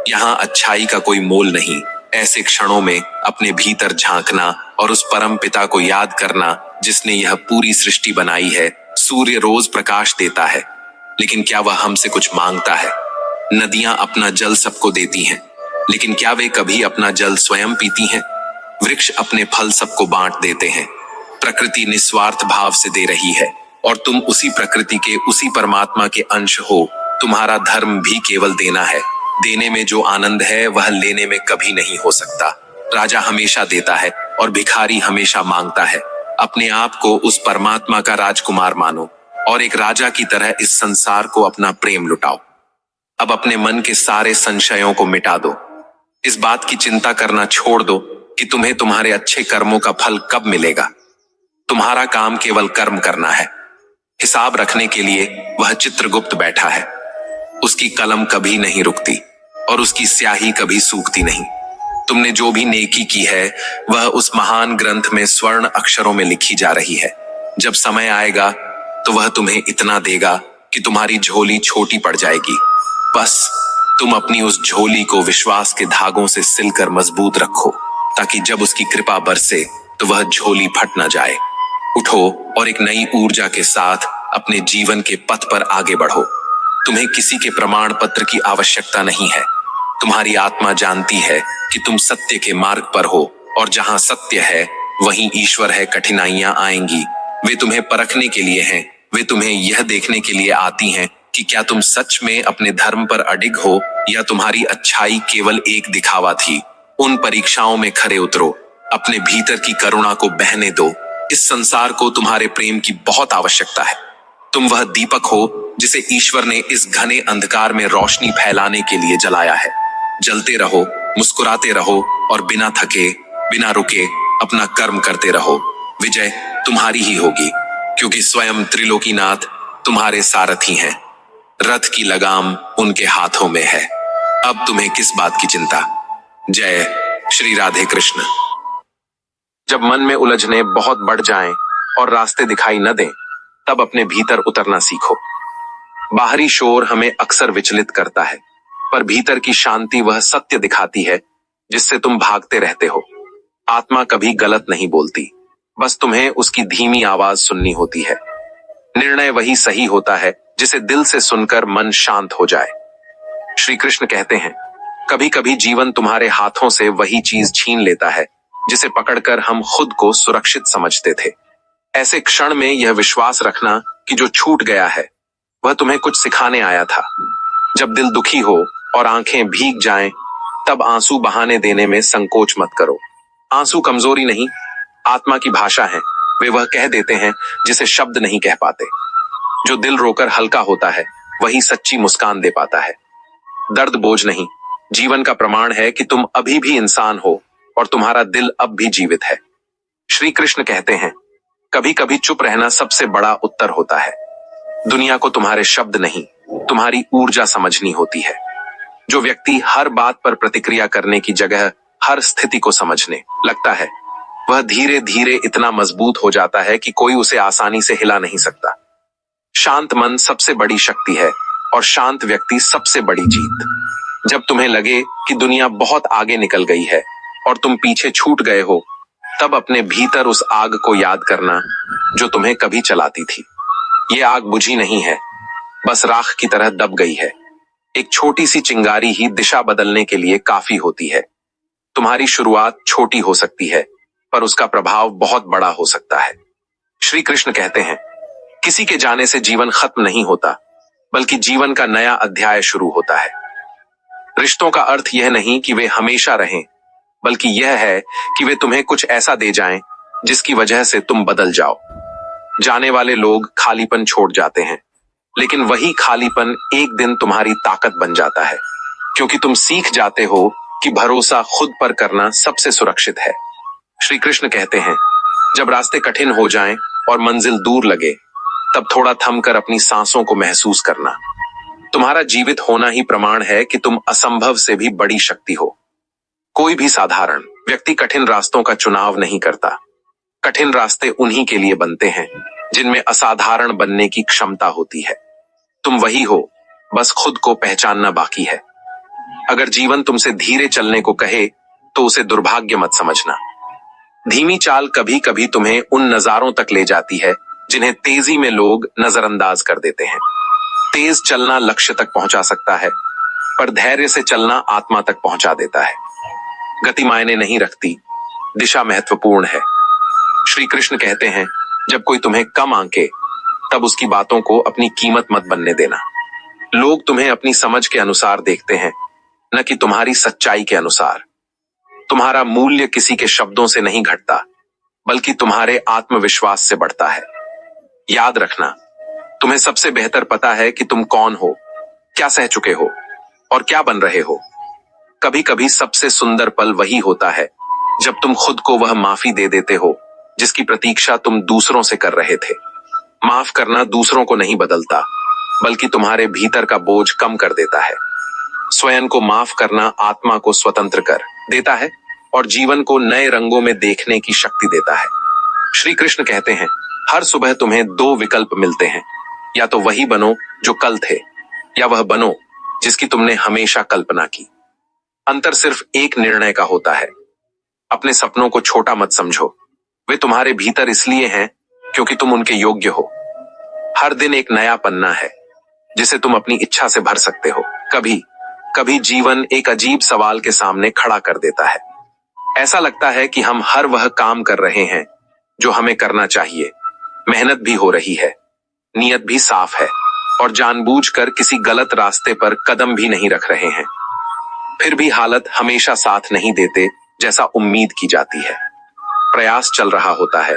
यहाँ अच्छाई का कोई मोल नहीं। ऐसे क्षणों में अपने भीतर झांकना और उस परम पिता को याद करना जिसने यह पूरी सृष्टि बनाई है। सूर्य रोज प्रकाश देता है, लेकिन क्या वह हमसे कुछ मांगता है? नदियां अपना जल सबको देती हैं, लेकिन क्या वे कभी अपना जल स्वयं पीती हैं? वृक्ष अपने फल सबको बांट देते हैं। प्रकृति निस्वार्थ भाव से दे रही है, और तुम उसी प्रकृति के, उसी परमात्मा के अंश हो। तुम्हारा धर्म भी केवल देना है। देने में जो आनंद है वह लेने में कभी नहीं हो सकता। राजा हमेशा देता है और भिखारी हमेशा मांगता है। अपने आप को उस परमात्मा का राजकुमार मानो और एक राजा की तरह इस संसार को अपना प्रेम लुटाओ। अब अपने मन के सारे संशयों को मिटा दो। इस बात की चिंता करना छोड़ दो कि तुम्हें तुम्हारे अच्छे कर्मों का फल कब मिलेगा। तुम्हारा काम केवल कर्म करना है। हिसाब रखने के लिए वह चित्रगुप्त बैठा है। उसकी कलम कभी नहीं रुकती और उसकी स्याही कभी सूखती नहीं। तुमने जो भी नेकी की है वह उस महान ग्रंथ में स्वर्ण अक्षरों में लिखी जा रही है। जब समय आएगा तो वह तुम्हें इतना देगा कि तुम्हारी झोली छोटी पड़ जाएगी। बस तुम अपनी उस झोली को विश्वास के धागों से सिलकर मजबूत रखो, ताकि जब उसकी कृपा बरसे तो वह झोली फट न जाए। उठो और एक नई ऊर्जा के साथ अपने जीवन के पथ पर आगे बढ़ो। तुम्हें किसी के प्रमाण पत्र की आवश्यकता नहीं है। तुम्हारी आत्मा जानती है कि तुम सत्य के मार्ग पर हो, और जहां सत्य है वहीं ईश्वर है। कठिनाइयां आएंगी, वे तुम्हें परखने के लिए हैं। वे तुम्हें यह देखने के लिए आती हैं कि क्या तुम सच में अपने धर्म पर अडिग हो या तुम्हारी अच्छाई केवल एक दिखावा थी। उन परीक्षाओं में खरे उतरो, अपने भीतर की करुणा को बहने दो। इस संसार को तुम्हारे प्रेम की बहुत आवश्यकता है। तुम वह दीपक हो जिसे ईश्वर ने इस घने अंधकार में रोशनी फैलाने के लिए जलाया है। जलते रहो, मुस्कुराते रहो और बिना थके, बिना रुके अपना कर्म करते रहो। विजय तुम्हारी ही होगी, क्योंकि स्वयं त्रिलोकीनाथ तुम्हारे सारथी हैं। रथ की लगाम उनके हाथों में है। अब तुम्हें किस बात की चिंता? जय श्री राधे कृष्ण। जब मन में उलझने बहुत बढ़ जाएं और रास्ते दिखाई न दें, तब अपने भीतर उतरना सीखो। बाहरी शोर हमें अक्सर विचलित करता है, पर भीतर की शांति वह सत्य दिखाती है जिससे तुम भागते रहते हो। आत्मा कभी गलत नहीं बोलती, बस तुम्हें उसकी धीमी आवाज सुननी होती है। निर्णय वही सही होता है जिसे दिल से सुनकर मन शांत हो जाए। श्री कृष्ण कहते हैं, कभी कभी जीवन तुम्हारे हाथों से वही चीज छीन लेता है जिसे पकड़कर हम खुद को सुरक्षित समझते थे। ऐसे क्षण में यह विश्वास रखना कि जो छूट गया है वह तुम्हें कुछ सिखाने आया था। जब दिल दुखी हो और आंखें भीग जाएं, तब आंसू बहाने देने में संकोच मत करो। आंसू कमजोरी नहीं, आत्मा की भाषा है। वे वह कह देते हैं जिसे शब्द नहीं कह पाते। जो दिल रोकर हल्का होता है वही सच्ची मुस्कान दे पाता है। दर्द बोझ नहीं, जीवन का प्रमाण है कि तुम अभी भी इंसान हो और तुम्हारा दिल अब भी जीवित है। श्री कृष्ण कहते हैं, कभी कभी चुप रहना सबसे बड़ा उत्तर होता है। दुनिया को तुम्हारे शब्द नहीं, तुम्हारी ऊर्जा समझनी होती है। जो व्यक्ति हर बात पर प्रतिक्रिया करने की जगह हर स्थिति को समझने लगता है, वह धीरे धीरे इतना मजबूत हो जाता है कि कोई उसे आसानी से हिला नहीं सकता। शांत मन सबसे बड़ी शक्ति है और शांत व्यक्ति सबसे बड़ी जीत। जब तुम्हें लगे कि दुनिया बहुत आगे निकल गई है और तुम पीछे छूट गए हो, तब अपने भीतर उस आग को याद करना जो तुम्हें कभी चलाती थी। ये आग बुझी नहीं है, बस राख की तरह दब गई है। एक छोटी सी चिंगारी ही दिशा बदलने के लिए काफी होती है। तुम्हारी शुरुआत छोटी हो सकती है, पर उसका प्रभाव बहुत बड़ा हो सकता है। श्री कृष्ण कहते हैं, किसी के जाने से जीवन खत्म नहीं होता, बल्कि जीवन का नया अध्याय शुरू होता है। रिश्तों का अर्थ यह नहीं कि वे हमेशा रहें, बल्कि यह है कि वे तुम्हें कुछ ऐसा दे जाएं जिसकी वजह से तुम बदल जाओ। जाने वाले लोग खालीपन छोड़ जाते हैं, लेकिन वही खालीपन एक दिन तुम्हारी ताकत बन जाता है, क्योंकि तुम सीख जाते हो कि भरोसा खुद पर करना सबसे सुरक्षित है। श्री कृष्ण कहते हैं, जब रास्ते कठिन हो जाएं और मंजिल दूर लगे, तब थोड़ा थमकर अपनी सांसों को महसूस करना। तुम्हारा जीवित होना ही प्रमाण है कि तुम असंभव से भी बड़ी शक्ति हो। कोई भी साधारण व्यक्ति कठिन रास्तों का चुनाव नहीं करता। कठिन रास्ते उन्हीं के लिए बनते हैं जिनमें असाधारण बनने की क्षमता होती है। तुम वही हो, बस खुद को पहचानना बाकी है। अगर जीवन तुमसे धीरे चलने को कहे तो उसे दुर्भाग्य मत समझना। धीमी चाल कभी कभी तुम्हें उन नजारों तक ले जाती है जिन्हें तेजी में लोग नजरअंदाज कर देते हैं। तेज चलना लक्ष्य तक पहुंचा सकता है, पर धैर्य से चलना आत्मा तक पहुंचा देता है। गति मायने नहीं रखती, दिशा महत्वपूर्ण है। श्री कृष्ण कहते हैं, जब कोई तुम्हें कम आंके, तब उसकी बातों को अपनी कीमत मत बनने देना। लोग तुम्हें अपनी समझ के अनुसार देखते हैं, न कि तुम्हारी सच्चाई के अनुसार। तुम्हारा मूल्य किसी के शब्दों से नहीं घटता, बल्कि तुम्हारे आत्मविश्वास से बढ़ता है। याद रखना, तुम्हें सबसे बेहतर पता है कि तुम कौन हो, क्या सह चुके हो और क्या बन रहे हो। कभी कभी सबसे सुंदर पल वही होता है जब तुम खुद को वह माफी दे देते हो जिसकी प्रतीक्षा तुम दूसरों से कर रहे थे। माफ करना दूसरों को नहीं बदलता, बल्कि तुम्हारे भीतर का बोझ कम कर देता है। स्वयं को माफ करना आत्मा को स्वतंत्र कर देता है और जीवन को नए रंगों में देखने की शक्ति देता है। श्री कृष्ण कहते हैं, हर सुबह तुम्हें दो विकल्प मिलते हैं, या तो वही बनो जो कल थे, या वह बनो जिसकी तुमने हमेशा कल्पना की। अंतर सिर्फ एक निर्णय का होता है। अपने सपनों को छोटा मत समझो, वे तुम्हारे भीतर इसलिए हैं क्योंकि तुम उनके योग्य हो। हर दिन एक नया पन्ना है जिसे तुम अपनी इच्छा से भर सकते हो। कभी कभी जीवन एक अजीब सवाल के सामने खड़ा कर देता है। ऐसा लगता है कि हम हर वह काम कर रहे हैं जो हमें करना चाहिए, मेहनत भी हो रही है, नियत भी साफ है, और जानबूझकर किसी गलत रास्ते पर कदम भी नहीं रख रहे हैं। फिर भी हालत हमेशा साथ नहीं देते जैसा उम्मीद की जाती है। प्रयास चल रहा होता है,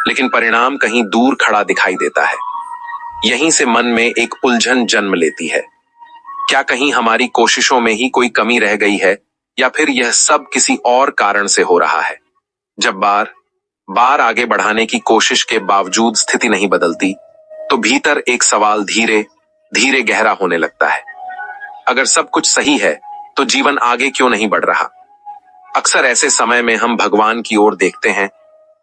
लेकिन परिणाम कहीं दूर खड़ा दिखाई देता है। यहीं से मन में एक उलझन जन्म लेती है। क्या कहीं हमारी कोशिशों में ही कोई कमी रह गई है, या फिर यह सब किसी और कारण से हो रहा है? जब बार बार आगे बढ़ाने की कोशिश के बावजूद स्थिति नहीं बदलती, तो भीतर एक सवाल धीरे धीरे गहरा होने लगता है। अगर सब कुछ सही है, तो जीवन आगे क्यों नहीं बढ़ रहा? अक्सर ऐसे समय में हम भगवान की ओर देखते हैं,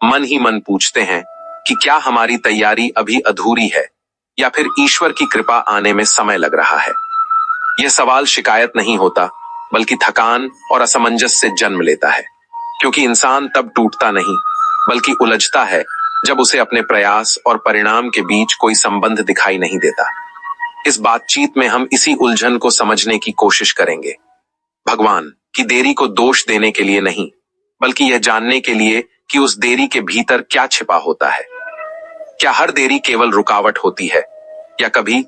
मन ही मन पूछते हैं कि क्या हमारी तैयारी अभी अधूरी है, या फिर ईश्वर की कृपा आने में समय लग रहा है। यह सवाल शिकायत नहीं होता, बल्कि थकान और असमंजस से जन्म लेता है। क्योंकि इंसान तब टूटता नहीं बल्कि उलझता है जब उसे अपने प्रयास और परिणाम के बीच कोई संबंध दिखाई नहीं देता। इस बातचीत में हम इसी उलझन को समझने की कोशिश करेंगे। भगवान की देरी को दोष देने के लिए नहीं, बल्कि यह जानने के लिए कि उस देरी के भीतर क्या छिपा होता है। क्या हर देरी केवल रुकावट होती है, या कभी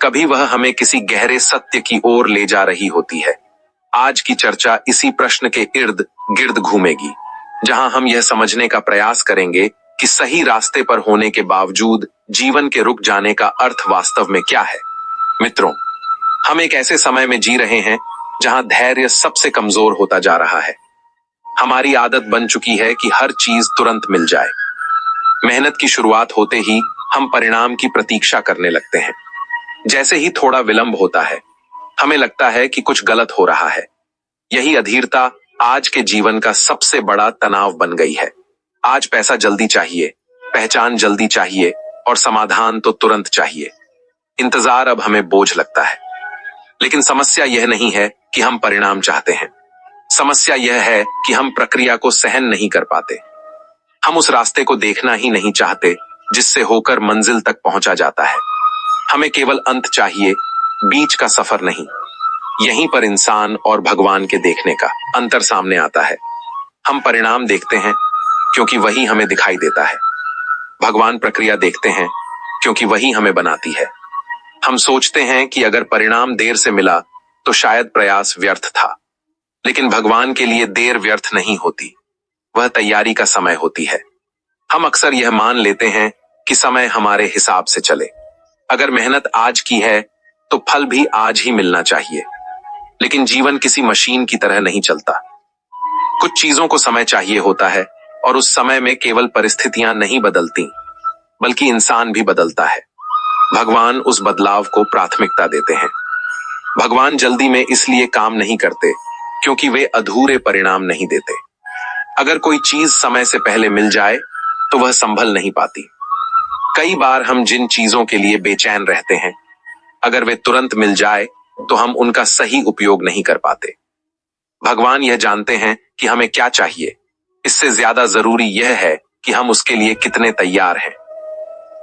कभी वह हमें किसी गहरे सत्य की ओर ले जा रही होती है। आज की चर्चा इसी प्रश्न के इर्द गिर्द घूमेगी, जहां हम यह समझने का प्रयास करेंगे कि सही रास्ते पर होने के बावजूद जीवन के रुक जाने का अर्थ वास्तव में क्या है। मित्रों, हम एक ऐसे समय में जी रहे हैं जहां धैर्य सबसे कमजोर होता जा रहा है। हमारी आदत बन चुकी है कि हर चीज तुरंत मिल जाए। मेहनत की शुरुआत होते ही हम परिणाम की प्रतीक्षा करने लगते हैं। जैसे ही थोड़ा विलंब होता है, हमें लगता है कि कुछ गलत हो रहा है। यही अधीरता आज के जीवन का सबसे बड़ा तनाव बन गई है। आज पैसा जल्दी चाहिए, पहचान जल्दी चाहिए और समाधान तो तुरंत चाहिए। इंतजार अब हमें बोझ लगता है। लेकिन समस्या यह नहीं है कि हम परिणाम चाहते हैं। समस्या यह है कि हम प्रक्रिया को सहन नहीं कर पाते। हम उस रास्ते को देखना ही नहीं चाहते जिससे होकर मंजिल तक पहुंचा जाता है। हमें केवल अंत चाहिए, बीच का सफर नहीं। यहीं पर इंसान और भगवान के देखने का अंतर सामने आता है। हम परिणाम देखते हैं क्योंकि वही हमें दिखाई देता है। भगवान प्रक्रिया देखते हैं क्योंकि वही हमें बनाती है। हम सोचते हैं कि अगर परिणाम देर से मिला तो शायद प्रयास व्यर्थ था, लेकिन भगवान के लिए देर व्यर्थ नहीं होती, वह तैयारी का समय होती है। हम अक्सर यह मान लेते हैं कि समय हमारे हिसाब से चले। अगर मेहनत आज की है तो फल भी आज ही मिलना चाहिए। लेकिन जीवन किसी मशीन की तरह नहीं चलता। कुछ चीजों को समय चाहिए होता है और उस समय में केवल परिस्थितियां नहीं बदलती, बल्कि इंसान भी बदलता है। भगवान उस बदलाव को प्राथमिकता देते हैं। भगवान जल्दी में इसलिए काम नहीं करते क्योंकि वे अधूरे परिणाम नहीं देते। अगर कोई चीज समय से पहले मिल जाए तो वह संभल नहीं पाती। कई बार हम जिन चीजों के लिए बेचैन रहते हैं, अगर वे तुरंत मिल जाए तो हम उनका सही उपयोग नहीं कर पाते। भगवान यह जानते हैं कि हमें क्या चाहिए। इससे ज्यादा जरूरी यह है कि हम उसके लिए कितने तैयार हैं।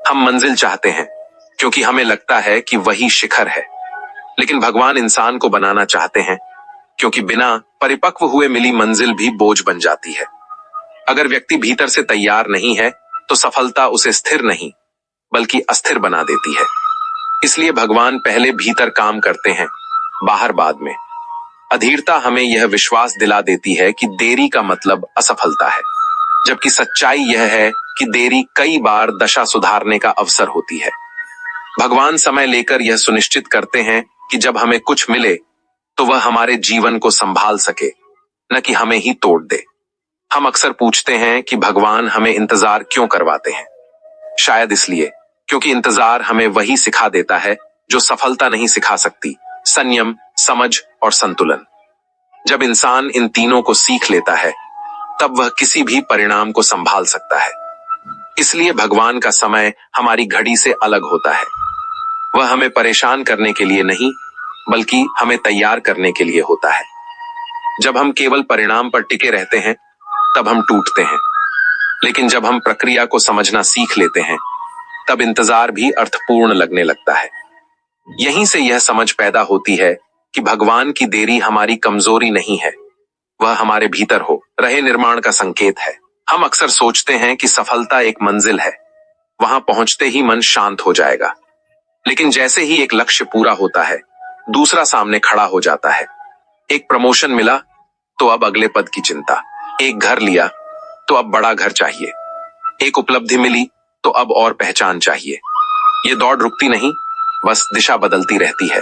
हम मंजिल चाहते हैं क्योंकि हमें लगता है कि वही शिखर है, लेकिन भगवान इंसान को बनाना चाहते हैं क्योंकि बिना परिपक्व हुए मिली मंजिल भी बोझ बन जाती है। अगर व्यक्ति भीतर से तैयार नहीं है तो सफलता उसे स्थिर नहीं बल्कि अस्थिर बना देती है। इसलिए भगवान पहले भीतर काम करते हैं, बाहर बाद में। अधीरता हमें यह विश्वास दिला देती है कि देरी का मतलब असफलता है, जबकि सच्चाई यह है कि देरी कई बार दशा सुधारने का अवसर होती है। भगवान समय लेकर यह सुनिश्चित करते हैं कि जब हमें कुछ मिले तो वह हमारे जीवन को संभाल सके, न कि हमें ही तोड़ दे। हम अक्सर पूछते हैं कि भगवान हमें इंतजार क्यों करवाते हैं। शायद इसलिए क्योंकि इंतजार हमें वही सिखा देता है जो सफलता नहीं सिखा सकती: संयम, समझ और संतुलन। जब इंसान इन तीनों को सीख लेता है, तब वह किसी भी परिणाम को संभाल सकता है। इसलिए भगवान का समय हमारी घड़ी से अलग होता है। वह हमें परेशान करने के लिए नहीं, बल्कि हमें तैयार करने के लिए होता है। जब हम केवल परिणाम पर टिके रहते हैं, तब हम टूटते हैं। लेकिन जब हम प्रक्रिया को समझना सीख लेते हैं, तब इंतजार भी अर्थपूर्ण लगने लगता है। यहीं से यह समझ पैदा होती है कि भगवान की देरी हमारी कमजोरी नहीं है, वह हमारे भीतर हो रहे निर्माण का संकेत है। हम अक्सर सोचते हैं कि सफलता एक मंजिल है, वहां पहुंचते ही मन शांत हो जाएगा। लेकिन जैसे ही एक लक्ष्य पूरा होता है, दूसरा सामने खड़ा हो जाता है। एक प्रमोशन मिला तो अब अगले पद की चिंता, एक घर लिया तो अब बड़ा घर चाहिए, एक उपलब्धि मिली तो अब और पहचान चाहिए। ये दौड़ रुकती नहीं, बस दिशा बदलती रहती है,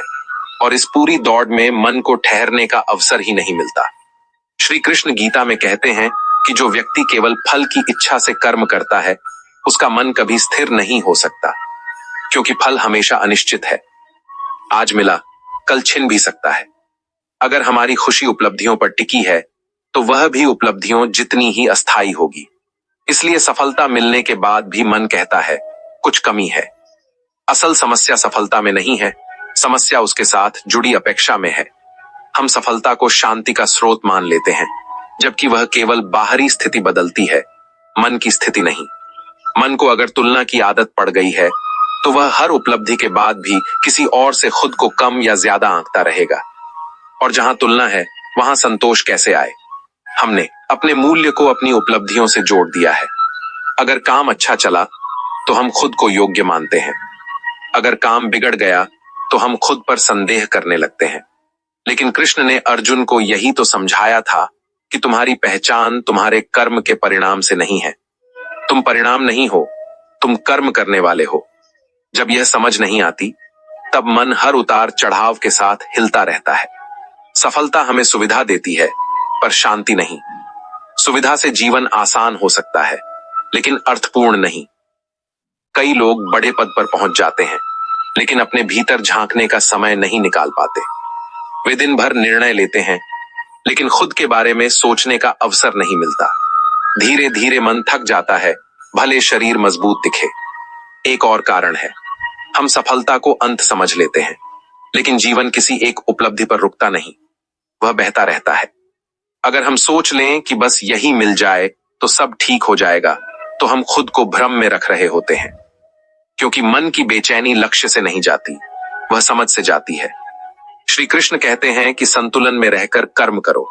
और इस पूरी दौड़ में मन को ठहरने का अवसर ही नहीं मिलता। श्री कृष्ण गीता में कहते हैं कि जो व्यक्ति केवल फल की इच्छा से कर्म करता है, उसका मन कभी स्थिर नहीं हो सकता, क्योंकि फल हमेशा अनिश्चित है। आज मिला, कल छिन भी सकता है। अगर हमारी खुशी उपलब्धियों पर टिकी है, तो वह भी उपलब्धियों जितनी ही अस्थायी होगी। इसलिए सफलता मिलने के बाद भी मन कहता है कुछ कमी है। असल समस्या सफलता में नहीं है, समस्या उसके साथ जुड़ी अपेक्षा में है। हम सफलता को शांति का स्रोत मान लेते हैं, जबकि वह केवल बाहरी स्थिति बदलती है, मन की स्थिति नहीं। मन को अगर तुलना की आदत पड़ गई है तो वह हर उपलब्धि के बाद भी किसी और से खुद को कम या ज्यादा आंकता रहेगा। और जहां तुलना है वहां संतोष कैसे आए? हमने अपने मूल्य को अपनी उपलब्धियों से जोड़ दिया है। अगर काम अच्छा चला तो हम खुद को योग्य मानते हैं। अगर काम बिगड़ गया तो हम खुद पर संदेह करने लगते हैं। लेकिन कृष्ण ने अर्जुन को यही तो समझाया था कि तुम्हारी पहचान तुम्हारे कर्म के परिणाम से नहीं है। तुम परिणाम नहीं हो, तुम कर्म करने वाले हो। जब यह समझ नहीं आती तब मन हर उतार चढ़ाव के साथ हिलता रहता है। सफलता हमें सुविधा देती है पर शांति नहीं। सुविधा से जीवन आसान हो सकता है लेकिन अर्थपूर्ण नहीं। कई लोग बड़े पद पर पहुंच जाते हैं लेकिन अपने भीतर झांकने का समय नहीं निकाल पाते। वे दिन भर निर्णय लेते हैं लेकिन खुद के बारे में सोचने का अवसर नहीं मिलता। धीरे धीरे मन थक जाता है, भले शरीर मजबूत दिखे। एक और कारण है, हम सफलता को अंत समझ लेते हैं लेकिन जीवन किसी एक उपलब्धि पर रुकता नहीं, वह बहता रहता है। अगर हम सोच लें कि बस यही मिल जाए तो सब ठीक हो जाएगा तो हम खुद को भ्रम में रख रहे होते हैं। क्योंकि मन की बेचैनी लक्ष्य से नहीं जाती, वह समझ से जाती है। श्री कृष्ण कहते हैं कि संतुलन में रहकर कर्म करो।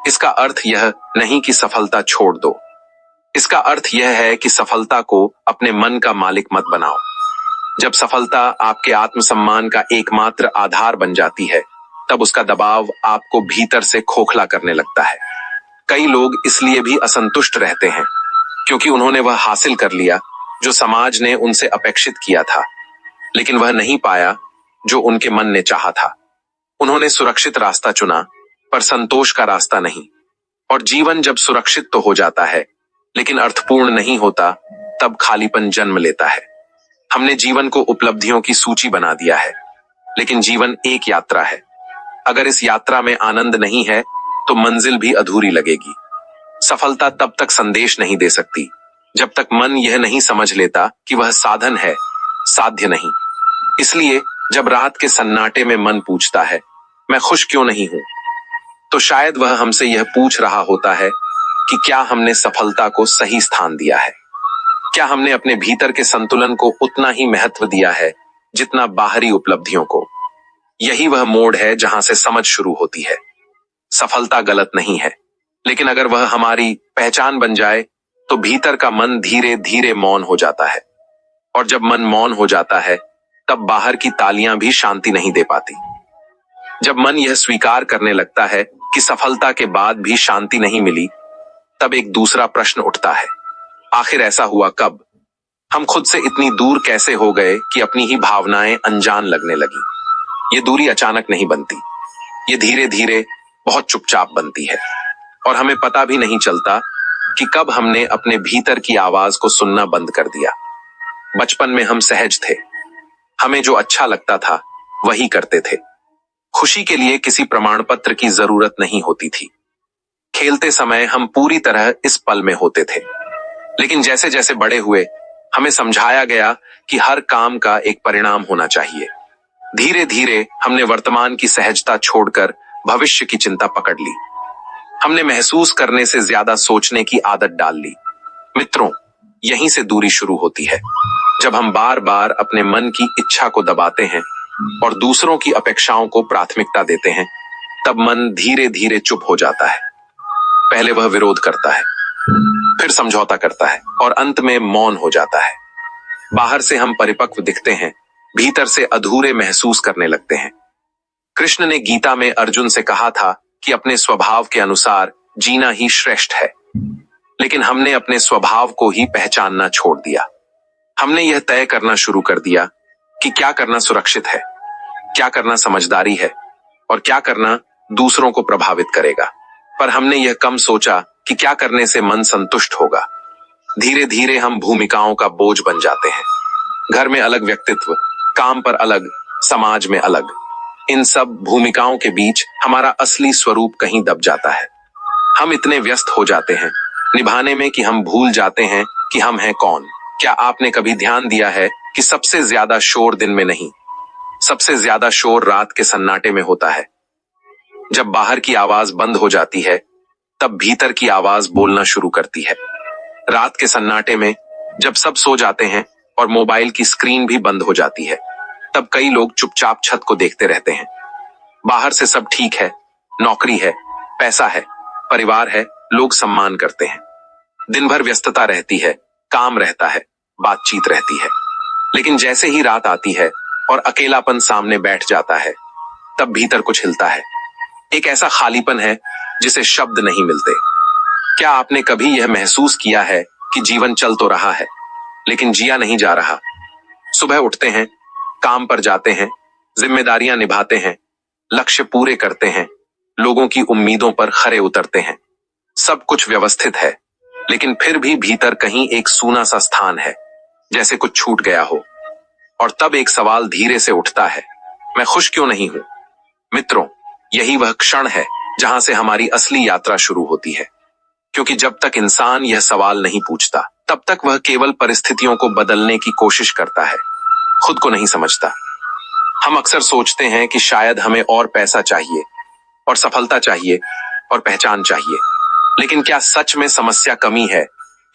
इसका अर्थ यह नहीं कि सफलता छोड़ दो। इसका अर्थ यह है कि सफलता को अपने मन का मालिक मत बनाओ। जब सफलता आपके आत्मसम्मान का एकमात्र आधार बन जाती है तब उसका दबाव आपको भीतर से खोखला करने लगता है। कई लोग इसलिए भी असंतुष्ट रहते हैं क्योंकि उन्होंने वह हासिल कर लिया जो समाज ने उनसे अपेक्षित किया था, लेकिन वह नहीं पाया जो उनके मन ने चाहा था। उन्होंने सुरक्षित रास्ता चुना पर संतोष का रास्ता नहीं। और जीवन जब सुरक्षित तो हो जाता है लेकिन अर्थपूर्ण नहीं होता तब खालीपन जन्म लेता है। हमने जीवन को उपलब्धियों की सूची बना दिया है लेकिन जीवन एक यात्रा है। अगर इस यात्रा में आनंद नहीं है तो मंजिल भी अधूरी लगेगी। सफलता तब तक संदेश नहीं दे सकती जब तक मन यह नहीं समझ लेता कि वह साधन है, साध्य नहीं। इसलिए जब रात के सन्नाटे में मन पूछता है मैं खुश क्यों नहीं हूं, तो शायद वह हमसे यह पूछ रहा होता है कि क्या हमने सफलता को सही स्थान दिया है? क्या हमने अपने भीतर के संतुलन को उतना ही महत्व दिया है जितना बाहरी उपलब्धियों को? यही वह मोड़ है जहां से समझ शुरू होती है। सफलता गलत नहीं है, लेकिन अगर वह हमारी पहचान बन जाए तो भीतर का मन धीरे धीरे मौन हो जाता है। और जब मन मौन हो जाता है तब बाहर की तालियां भी शांति नहीं दे पाती। जब मन यह स्वीकार करने लगता है कि सफलता के बाद भी शांति नहीं मिली, तब एक दूसरा प्रश्न उठता है, आखिर ऐसा हुआ कब? हम खुद से इतनी दूर कैसे हो गए कि अपनी ही भावनाएं अनजान लगने लगी? ये दूरी अचानक नहीं बनती, ये धीरे धीरे बहुत चुपचाप बनती है। और हमें पता भी नहीं चलता कि कब हमने अपने भीतर की आवाज को सुनना बंद कर दिया। बचपन में हम सहज थे, हमें जो अच्छा लगता था वही करते थे। खुशी के लिए किसी प्रमाण पत्र की जरूरत नहीं होती थी। खेलते समय हम पूरी तरह इस पल में होते थे। लेकिन जैसे जैसे बड़े हुए हमें समझाया गया कि हर काम का एक परिणाम होना चाहिए। धीरे धीरे हमने वर्तमान की सहजता छोड़कर भविष्य की चिंता पकड़ ली। हमने महसूस करने से ज्यादा सोचने की आदत डाल ली। मित्रों, यहीं से दूरी शुरू होती है। जब हम बार बार अपने मन की इच्छा को दबाते हैं और दूसरों की अपेक्षाओं को प्राथमिकता देते हैं, तब मन धीरे धीरे चुप हो जाता है। पहले वह विरोध करता है, फिर समझौता करता है और अंत में मौन हो जाता है। बाहर से हम परिपक्व दिखते हैं, भीतर से अधूरे महसूस करने लगते हैं। कृष्ण ने गीता में अर्जुन से कहा था कि अपने स्वभाव के अनुसार जीना ही श्रेष्ठ है। लेकिन हमने अपने स्वभाव को ही पहचानना छोड़ दिया। हमने यह तय करना शुरू कर दिया कि क्या करना सुरक्षित है, क्या करना समझदारी है और क्या करना दूसरों को प्रभावित करेगा। पर हमने यह कम सोचा कि क्या करने से मन संतुष्ट होगा। धीरे धीरे हम भूमिकाओं का बोझ बन जाते हैं। घर में अलग व्यक्तित्व, काम पर अलग, समाज में अलग। इन सब भूमिकाओं के बीच हमारा असली स्वरूप कहीं दब जाता है। हम इतने व्यस्त हो जाते हैं निभाने में कि हम भूल जाते हैं कि हम हैं कौन। क्या आपने कभी ध्यान दिया है कि सबसे ज्यादा शोर दिन में नहीं, सबसे ज्यादा शोर रात के सन्नाटे में होता है। जब बाहर की आवाज बंद हो जाती है तब भीतर की आवाज बोलना शुरू करती है। रात के सन्नाटे में जब सब सो जाते हैं और मोबाइल की स्क्रीन भी बंद हो जाती है, तब कई लोग चुपचाप छत को देखते रहते हैं। बाहर से सब ठीक है, नौकरी है, पैसा है, परिवार है, लोग सम्मान करते हैं। दिन भर व्यस्तता रहती है, काम रहता है, बातचीत रहती है। लेकिन जैसे ही रात आती है और अकेलापन सामने बैठ जाता है, तब भीतर कुछ हिलता है। एक ऐसा खालीपन है जिसे शब्द नहीं मिलते। क्या आपने कभी यह महसूस किया है कि जीवन चल तो रहा है, लेकिन जिया नहीं जा रहा? सुबह उठते हैं, काम पर जाते हैं, जिम्मेदारियां निभाते हैं, लक्ष्य पूरे करते हैं, लोगों की उम्मीदों पर खरे उतरते हैं। सब कुछ व्यवस्थित है, लेकिन फिर भी भीतर कहीं एक सूना सा स्थान है, जैसे कुछ छूट गया हो। और तब एक सवाल धीरे से उठता है, मैं खुश क्यों नहीं हूं? मित्रों, यही वह क्षण है जहां से हमारी असली यात्रा शुरू होती है। क्योंकि जब तक इंसान यह सवाल नहीं पूछता, तब तक वह केवल परिस्थितियों को बदलने की कोशिश करता है, खुद को नहीं समझता। हम अक्सर सोचते हैं कि शायद हमें और पैसा चाहिए, और सफलता चाहिए, और पहचान चाहिए। लेकिन क्या सच में समस्या कमी है,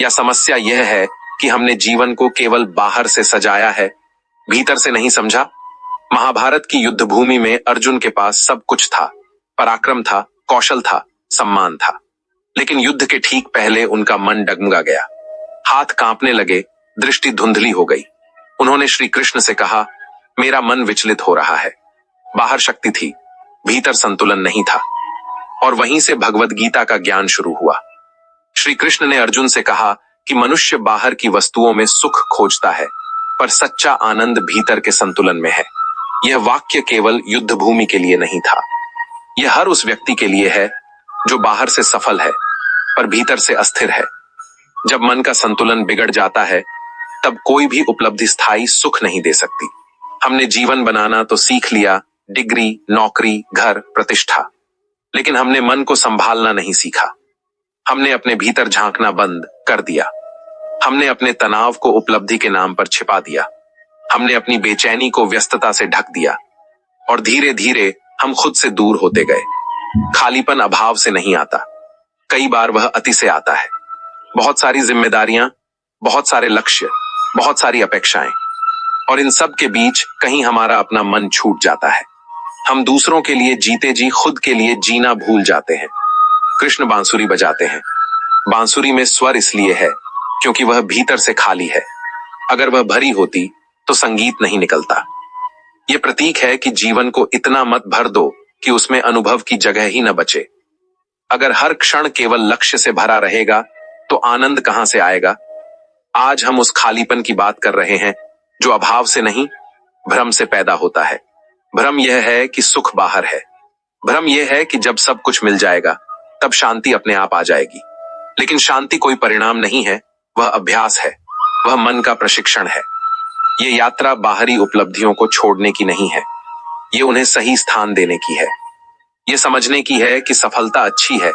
या समस्या यह है कि हमने जीवन को केवल बाहर से सजाया है, भीतर से नहीं समझा? महाभारत की युद्ध भूमि में अर्जुन के पास सब कुछ था, पराक्रम था, कौशल था, सम्मान था। लेकिन युद्ध के ठीक पहले उनका मन डगमगा गया, हाथ कांपने लगे, दृष्टि धुंधली हो गई। उन्होंने श्री कृष्ण से कहा, मेरा मन विचलित हो रहा है। बाहर शक्ति थी, भीतर संतुलन नहीं था। और वहीं से भगवद गीता का ज्ञान शुरू हुआ। श्री कृष्ण ने अर्जुन से कहा कि मनुष्य बाहर की वस्तुओं में सुख खोजता है, पर सच्चा आनंद भीतर के संतुलन में है। यह वाक्य केवल युद्ध भूमि के लिए नहीं था, यह हर उस व्यक्ति के लिए है जो बाहर से सफल है पर भीतर से अस्थिर है। जब मन का संतुलन बिगड़ जाता है, तब कोई भी उपलब्धि स्थायी सुख नहीं दे सकती। हमने जीवन बनाना तो सीख लिया, डिग्री, नौकरी, घर, प्रतिष्ठा, लेकिन हमने मन को संभालना नहीं सीखा। हमने अपने भीतर झांकना बंद कर दिया। हमने अपने तनाव को उपलब्धि के नाम पर छिपा दिया। हमने अपनी बेचैनी को व्यस्तता से ढक दिया, और धीरे धीरे हम खुद से दूर होते गए। खालीपन अभाव से नहीं आता, कई बार वह अति से आता है। बहुत सारी जिम्मेदारियां, बहुत सारे लक्ष्य, बहुत सारी अपेक्षाएं, और इन सब के बीच कहीं हमारा अपना मन छूट जाता है। हम दूसरों के लिए जीते जी खुद के लिए जीना भूल जाते हैं। कृष्ण बांसुरी बजाते हैं। बांसुरी में स्वर इसलिए है क्योंकि वह भीतर से खाली है। अगर वह भरी होती तो संगीत नहीं निकलता। यह प्रतीक है कि जीवन को इतना मत भर दो कि उसमें अनुभव की जगह ही न बचे। अगर हर क्षण केवल लक्ष्य से भरा रहेगा तो आनंद कहां से आएगा? आज हम उस खालीपन की बात कर रहे हैं जो अभाव से नहीं, भ्रम से पैदा होता है। भ्रम यह है कि सुख बाहर है। भ्रम यह है कि जब सब कुछ मिल जाएगा तब शांति अपने आप आ जाएगी। लेकिन शांति कोई परिणाम नहीं है, वह अभ्यास है, वह मन का प्रशिक्षण है। ये यात्रा बाहरी उपलब्धियों को छोड़ने की नहीं है, ये उन्हें सही स्थान देने की है। ये समझने की है कि सफलता अच्छी है,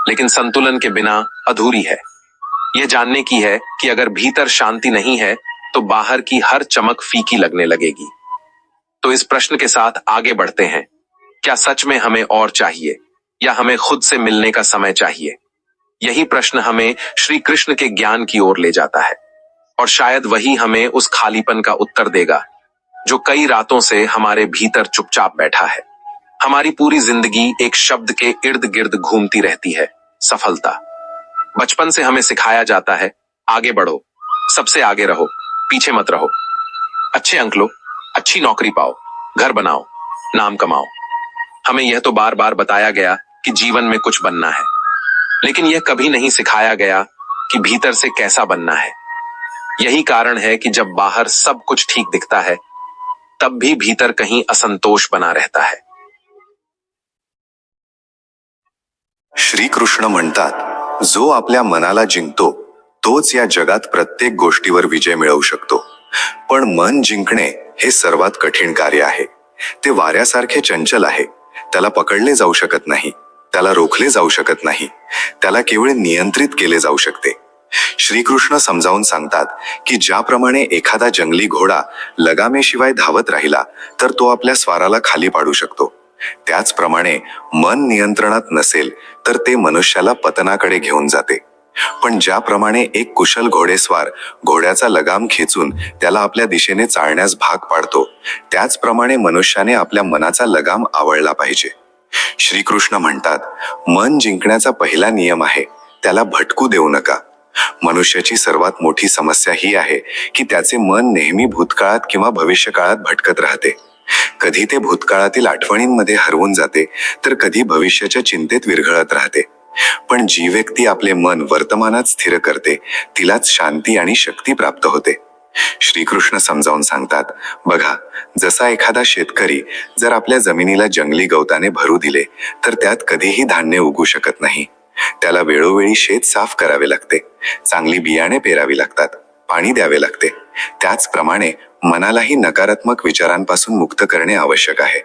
लेकिन संतुलन के बिना अधूरी है। ये जानने की है कि अगर भीतर शांति नहीं है तो बाहर की हर चमक फीकी लगने लगेगी। तो इस प्रश्न के साथ आगे बढ़ते हैं, क्या सच में हमें और चाहिए, या हमें खुद से मिलने का समय चाहिए? यही प्रश्न हमें श्री कृष्ण के ज्ञान की ओर ले जाता है, और शायद वही हमें उस खालीपन का उत्तर देगा जो कई रातों से हमारे भीतर चुपचाप बैठा है। हमारी पूरी जिंदगी एक शब्द के इर्द गिर्द घूमती रहती है, सफलता। बचपन से हमें सिखाया जाता है, आगे बढ़ो, सबसे आगे रहो, पीछे मत रहो, अच्छे अंक लो, अच्छी नौकरी पाओ, घर बनाओ, नाम कमाओ। हमें यह तो बार बार बताया गया कि जीवन में कुछ बनना है, लेकिन यह कभी नहीं सिखाया गया कि भीतर से कैसा बनना है। यही कारण है कि जब बाहर सब कुछ ठीक दिखता है, तब भी भीतर कहीं असंतोष बना रहता है। श्रीकृष्ण म्हणतात, जो आपल्या मनाला जिंकतो तोच या जगात प्रत्येक गोष्टीवर विजय मिळवू शकतो। पण मन जिंकणे हे सर्वात कठीण कार्य आहे। ते वाऱ्यासारखे चंचल आहे, त्याला पकडले जाऊ शकत नाही, त्याला रोखले जाऊ शकत नाही, त्याला केवळ नियंत्रित केले जाऊ शकते। श्रीकृष्ण समजावून सांगतात की ज्याप्रमाणे एखादा जंगली घोडा लगामेशिवाय धावत राहिला तर तो आपल्या स्वाराला खाली पाडू शकतो, त्याचप्रमाणे मन नियंत्रणात नसेल तर ते मनुष्याला पतनाकडे घेऊन जाते. पण ज्याप्रमाणे एक कुशल घोडेस्वार घोड्याचा लगाम खेचून त्याला आपल्या दिशेने चालण्यास भाग पाडतो, त्याचप्रमाणे मनुष्याने आपल्या मनाचा लगाम आवळला पाहिजे. श्रीकृष्ण म्हणतात, मन जिंकण्याचा पहिला नियम आहे, त्याला भटकू देऊ नका. मनुष्याची सर्वात मोठी समस्या ही आहे की त्याचे मन नेहमी भूतकाळात किंवा भविष्यकाळात भटकत राहते. कधी ते भूतकाळातील आठवणींमध्ये हरवून जाते, तर कधी भविष्याच्या चिंतेत विरघळत राहते. पण जी व्यक्ती आपले मन वर्तमानात स्थिर करते, तिलाच शांती आणि शक्ती प्राप्त होते. श्रीकृष्ण समजावून सांगतात, बघा, जसा एखादा शेतकरी जर आपल्या जमिनीला जंगली गवताने भरू दिले तर त्यात कधीही धान्य उगू शकत नाही. त्याला वेळोवेळी शेत साफ करावे लागते, चांगली बियाणे पेरावी लागतात, पाणी द्यावे लागते. त्याचप्रमाणे मनालाही नकारात्मक विचारांपासून मुक्त करणे आवश्यक आहे.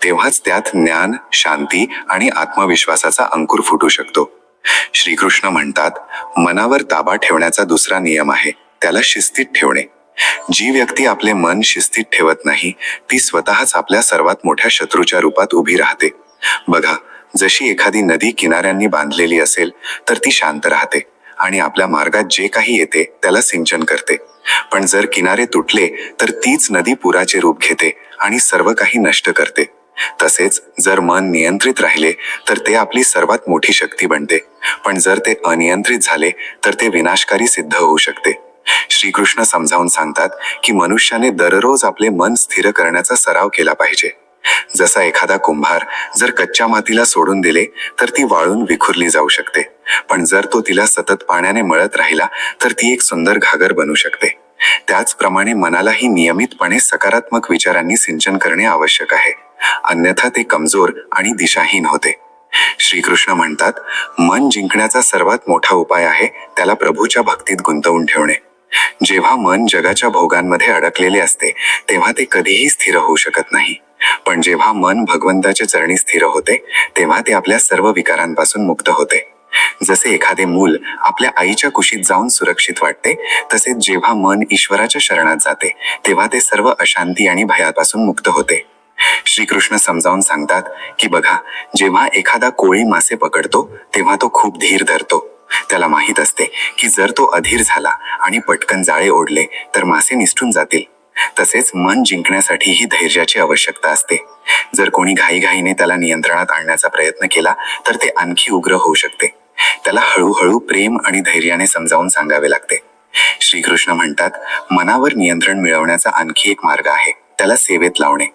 तेव्हाच त्यात ज्ञान, शांती आणि आत्मविश्वासाचा अंकुर फुटू शकतो. श्रीकृष्ण म्हणतात, मनावर ताबा ठेवण्याचा दुसरा नियम आहे, त्याला शिस्तीत ठेवणे. जी व्यक्ती आपले मन शिस्तीत ठेवत नाही, ती स्वतःच आपल्या सर्वात मोठ्या शत्रूच्या रूपात उभी राहते. बघा, जशी एखादी नदी किनाऱ्यांनी बांधलेली असेल तर ती शांत राहते आणि आपल्या मार्गात जे काही येते त्याला सिंचन करते. पण जर किनारे तुटले तर तीच नदी पुराचे रूप घेते आणि सर्व काही नष्ट करते. तसेच जर मन नियंत्रित राहिले तर ते आपली सर्वात मोठी शक्ती बनते. पण जर ते अनियंत्रित झाले तर ते विनाशकारी सिद्ध होऊ शकते. श्रीकृष्ण समजावून सांगतात की मनुष्याने दररोज आपले मन स्थिर करण्याचा सराव केला पाहिजे. जसा एखादा कुंभार जर कच्च्या मातीला सोडून दिले तर ती वाळून विखुरली जाऊ शकते, पण जर तो तिला सतत पाण्याने मळत राहिला तर ती एक सुंदर घागर बनू शकते. त्याचप्रमाणे मनालाही नियमितपणे सकारात्मक विचारांनी सिंचन करणे आवश्यक आहे, अन्यथा ते कमजोर आणि दिशाहीन होते. श्रीकृष्ण म्हणतात, मन जिंकण्याचा सर्वात मोठा उपाय आहे त्याला प्रभूच्या भक्तीत गुंतवून ठेवणे. जेव्हा मन जगाच्या भोगांमध्ये अडकलेले असते तेव्हा ते कधीही स्थिर होऊ शकत नाही. पण जेव्हा मन भगवंताच्या चरणी स्थिर होते तेव्हा ते आपल्या सर्व विकारांपासून मुक्त होते. जसे एखादे मूल आपल्या आईच्या कुशीत जाऊन सुरक्षित वाटते, तसेच जेव्हा मन ईश्वराच्या शरणात जाते तेव्हा ते सर्व अशांती आणि भयापासून मुक्त होते. श्रीकृष्ण समजावून सांगतात की बघा, जेव्हा एखादा कोळी मासे पकडतो तेव्हा तो खूप धीर धरतो. त्याला माहीत असते की जर तो अधीर झाला आणि पटकन जाळे ओढले तर मासे निसटून जातील. तसेच मन जिंकण्यासाठी ही धैर्याची आवश्यकता असते. जर कोणी घाईघाईने त्याला नियंत्रणात आणण्याचा प्रयत्न केला तर ते आणखी उग्र होऊ शकते. त्याला हळूहळू प्रेम आणि धैर्याने समजावून सांगावे लागते. श्रीकृष्ण म्हणतात, मनावर नियंत्रण मिळवण्याचा आणखी एक मार्ग आहे, त्याला सेवेत लावणे.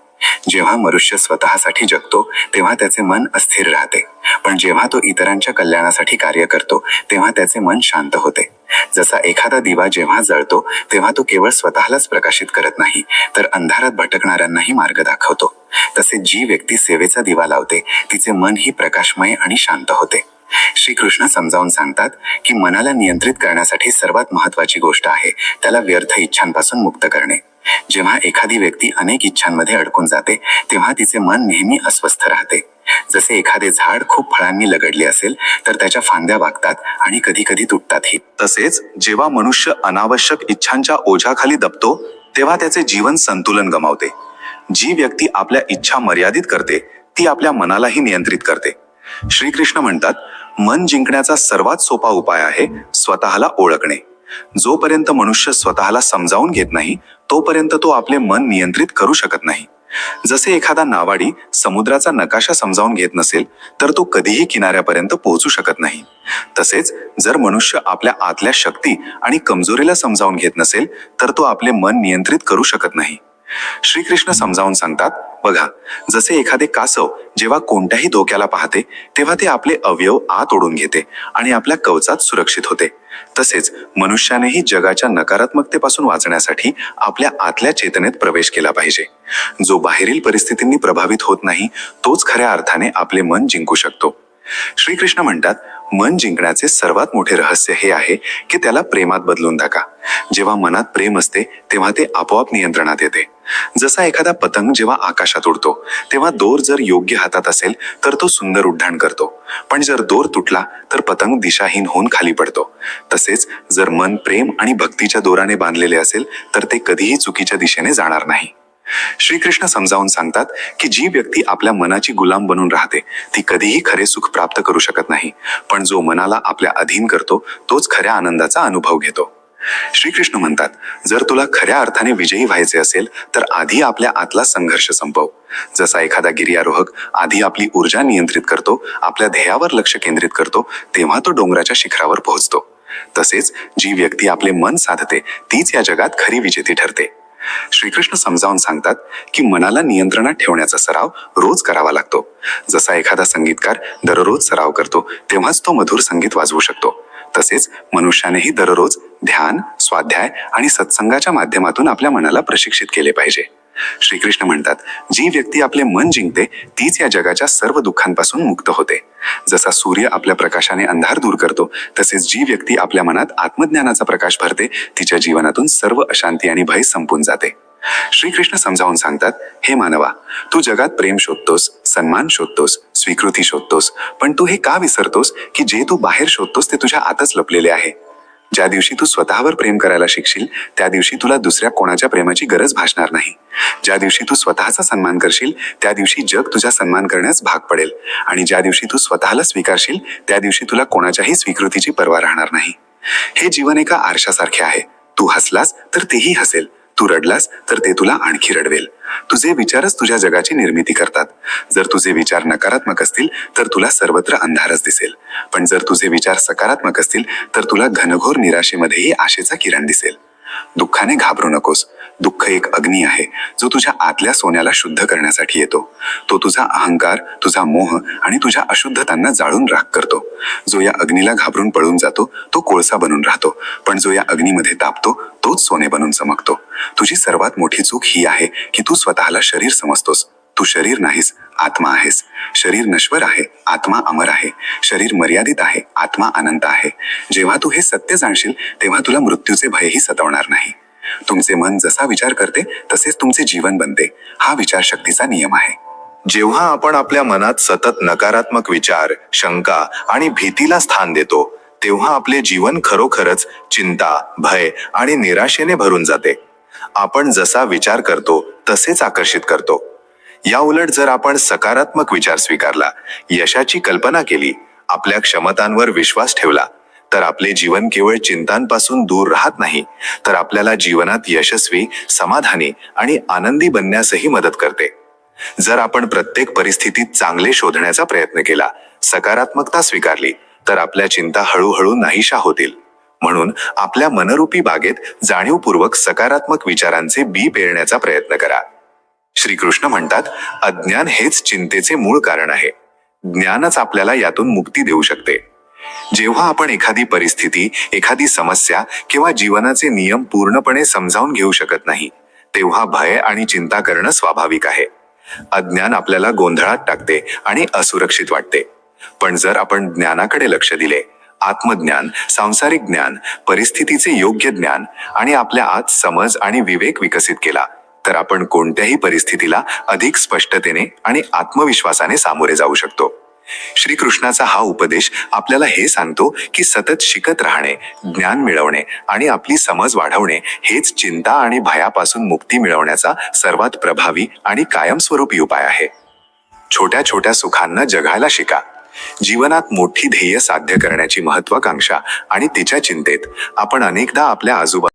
जेव्हा मनुष्य स्वतःसाठी जगतो तेव्हा त्याचे मन अस्थिर राहते, पण जेव्हा तो इतरांच्या कल्याणासाठी कार्य करतो तेव्हा त्याचे मन शांत होते. जसा एखादा दिवा जेव्हा जळतो तेव्हा तो केवळ स्वतःलाच प्रकाशित करत नाही तर अंधारात भटकणाऱ्यांनाही मार्ग दाखवतो. तसेच जी व्यक्ती सेवेचा दिवा लावते तिचे मन ही प्रकाशमय आणि शांत होते. श्रीकृष्ण समजावून सांगतात की मनाला नियंत्रित करण्यासाठी सर्वात महत्त्वाची गोष्ट आहे त्याला व्यर्थ इच्छांपासून मुक्त करणे. जेव्हा एखादी व्यक्ती अनेक इच्छांमध्ये अडकून जाते तेव्हा तिचे मन नेहमी अस्वस्थ राहते. जसे एखादे झाड खूप फळांनी लगडले असेल तर त्याच्या फांद्या वागतात आणि कधी कधी तुटतातही. तसेच जेव्हा मनुष्य अनावश्यक इच्छांच्या ओझ्याखाली दबतो तेव्हा त्याचे जीवन संतुलन गमावते. जी व्यक्ती आपल्या इच्छा मर्यादित करते ती आपल्या मनालाही नियंत्रित करते. श्रीकृष्ण म्हणतात, मन जिंकण्याचा सर्वात सोपा उपाय आहे स्वतःला ओळखणे. जोपर्यंत मनुष्य स्वतःला समजावून घेत नाही तोपर्यंत तो आपले मन नियंत्रित करू शकत नाही. जसे एखादा नावाडी समुद्राचा नकाशा समजावून घेत नसेल तर तो कधीही किनाऱ्यापर्यंत पोहोचू शकत नाही. तसेच जर मनुष्य आपल्या आतल्या शक्ती आणि कमजोरीला समजावून घेत नसेल तर तो आपले मन नियंत्रित करू शकत नाही. श्रीकृष्ण समजावून सांगतात, बघा, जसे एखादे कासव जेव्हा कोणत्याही धोक्याला पाहते तेव्हा ते आपले अवयव आत ओढून घेते आणि आपल्या कवचात सुरक्षित होते. तसेच मनुष्यानेही जगाच्या नकारात्मकतेपासून वाचण्यासाठी आपल्या आतल्या चेतनेत प्रवेश केला पाहिजे. जो बाहेरील परिस्थितींनी प्रभावित होत नाही तोच खऱ्या अर्थाने आपले मन जिंकू शकतो. श्रीकृष्ण म्हणतात, मन जिंकण्याचे सर्वात मोठे रहस्य हे आहे की त्याला प्रेमात बदलून टाका. जेव्हा मनात प्रेम असते तेव्हा ते आपोआप नियंत्रणात येते. जसा एखादा पतंग जेव्हा आकाशात उडतो तेव्हा दोर जर योग्य हातात असेल तर तो सुंदर उड्डाण करतो, पण जर दोर तुटला तर पतंग दिशाहीन होऊन खाली पडतो. तसेच जर मन प्रेम आणि भक्तीच्या दोराने बांधलेले असेल तर ते कधीही चुकीच्या दिशेने जाणार नाही. श्रीकृष्ण समजावून सांगतात की जी व्यक्ती आपल्या मनाची गुलाम बनून राहते ती कधीही खरे सुख प्राप्त करू शकत नाही, पण जो मनाला आपल्या अधीन करतो तोच खऱ्या आनंदाचा अनुभव घेतो. श्रीकृष्ण म्हणतात, जर तुला खऱ्या अर्थाने विजयी व्हायचे असेल तर आधी आपल्या आतला संघर्ष संपव. जसा एखादा गिर्यारोहक आधी आपली ऊर्जा नियंत्रित करतो, आपल्या ध्येयावर लक्ष केंद्रित करतो, तेव्हा तो डोंगराच्या शिखरावर पोहोचतो. तसेच जी व्यक्ती आपले मन साधते तीच या जगात खरी विजेती ठरते. श्रीकृष्ण समजावून सांगतात की मनाला नियंत्रणात ठेवण्याचा सराव रोज करावा लागतो. जसा एखादा संगीतकार दररोज सराव करतो तेव्हाच तो मधुर संगीत वाजवू शकतो, तसेच मनुष्यानेही दररोज ध्यान, स्वाध्याय आणि सत्संगाच्या माध्यमातून आपल्या मनाला प्रशिक्षित केले पाहिजे. श्रीकृष्ण म्हणतात, जी व्यक्ती आपले मन जिंकते तीच या जगाच्या सर्व दुःखांपासून मुक्त होते. जसा सूर्य आपल्या प्रकाशाने अंधार दूर करतो, तसेच जी व्यक्ती आपल्या मनात आत्मज्ञानाचा प्रकाश भरते तिच्या जीवनातून सर्व अशांती आणि भय संपून जाते. श्रीकृष्ण समजावून सांगतात, हे मानवा, तू जगात प्रेम शोधतोस, सन्मान शोधतोस, स्वीकृती शोधतोस, पण तू हे का विसरतोस की जे तू बाहेर शोधतोस ते तुझ्या आतच लपलेले आहे. ज्या दिवशी तू स्वतःवर प्रेम करायला शिकशील त्या दिवशी तुला दुसऱ्या कोणाच्या प्रेमाची गरज भासणार नाही. ज्या दिवशी तू स्वतःचा सन्मान करशील त्या दिवशी जग तुझा सन्मान करण्यास भाग पडेल, आणि ज्या दिवशी तू स्वतःला स्वीकारशील त्या दिवशी तुला कोणाच्याही स्वीकृतीची पर्वा राहणार नाही. हे जीवन एका आरशासारखे आहे. तू हसलास तर तेही हसेल, तू रडलास तर ते तुला आणखी रडवेल. तुझे विचारच तुझ्या जगाची निर्मिती करतात. जर तुझे विचार नकारात्मक असतील तर तुला सर्वत्र अंधारच दिसेल, पण जर तुझे विचार सकारात्मक असतील तर तुला घनघोर निराशेमध्येही आशेचा किरण दिसेल. दुःखाने घाबरू नकोस. दुःख एक अग्नी आहे जो तुझ्या आतल्या सोन्याला शुद्ध करण्यासाठी येतो. तो तुझा अहंकार, तुझा मोह आणि तुझ्या अशुद्धतांना जाळून राख करतो. जो या अग्नीला घाबरून पळून जातो तो कोळसा बनून राहतो, पण जो या अग्नीमध्ये तापतो तोच सोने बनून चमकतो. तुझी सर्वात मोठी चूक ही आहे की तू स्वतःला शरीर समजतोस. तू शरीर नाहीस, आत्मा आहेस. शरीर नश्वर आहे, आत्मा अमर आहे. शरीर मर्यादित आहे, आत्मा अनंत आहे. जेव्हा तू हे सत्य जाणशील तेव्हा तुला मृत्यूचे भयही सतावणार नाही. तुमचे मन जसा विचार करते तसेच तुमचे जीवन बनते. हा विचारशक्तीचा नियम आहे. जेव्हा आपण आपल्या मनात सतत नकारात्मक विचार, शंका आणि भीतीला स्थान देतो तेव्हा आपले जीवन खरोखरच चिंता, भय आणि निराशेने भरून जाते. आपण जसा विचार करतो तसेच आकर्षित करतो. या उलट जर आपण सकारात्मक विचार स्वीकारला, यशाची कल्पना केली, आपल्या क्षमतांवर विश्वास ठेवला तर आपले जीवन केवळ चिंतांपासून दूर राहत नाही तर आपल्याला जीवनात यशस्वी, समाधानी आणि आनंदी बनण्यासही मदत करते. जर आपण प्रत्येक परिस्थितीत चांगले शोधण्याचा प्रयत्न केला, सकारात्मकता स्वीकारली तर आपल्या चिंता हळूहळू नाहीशा होतील. म्हणून आपल्या मनरूपी बागेत जाणीवपूर्वक सकारात्मक विचारांचे बी पेरण्याचा प्रयत्न करा. श्रीकृष्ण म्हणतात, अज्ञान हेच चिंतेचे मूळ कारण आहे. ज्ञानच आपल्याला यातून मुक्ती देऊ शकते. जेव्हा आपण एखादी परिस्थिती, एखादी समस्या किंवा जीवनाचे नियम पूर्णपणे समजावून घेऊ शकत नाही तेव्हा भय आणि चिंता करणं स्वाभाविक आहे. अज्ञान आपल्याला गोंधळात टाकते आणि असुरक्षित वाटते. पण जर आपण ज्ञानाकडे लक्ष दिले, आत्मज्ञान, सांसारिक ज्ञान, परिस्थितीचे योग्य ज्ञान आणि आपल्या आत समज आणि विवेक विकसित केला तर आपण कोणत्याही परिस्थितीला अधिक स्पष्टतेने आणि आत्मविश्वासाने सामोरे जाऊ शकतो. श्रीकृष्णाचा हा उपदेश आपल्याला हे सांगतो की सतत शिकत राहणे, ज्ञान मिळवणे आणि आपली समज वाढवणे हेच चिंता आणि भयापासून मुक्ती मिळवण्याचा सर्वात प्रभावी आणि कायमस्वरूपी उपाय आहे. छोट्या छोट्या सुखांना जगायला शिका. जीवनात मोठी ध्येय साध्य करण्याची महत्वाकांक्षा आणि तिच्या चिंतेत आपण अनेकदा आपल्या आजूबाजूला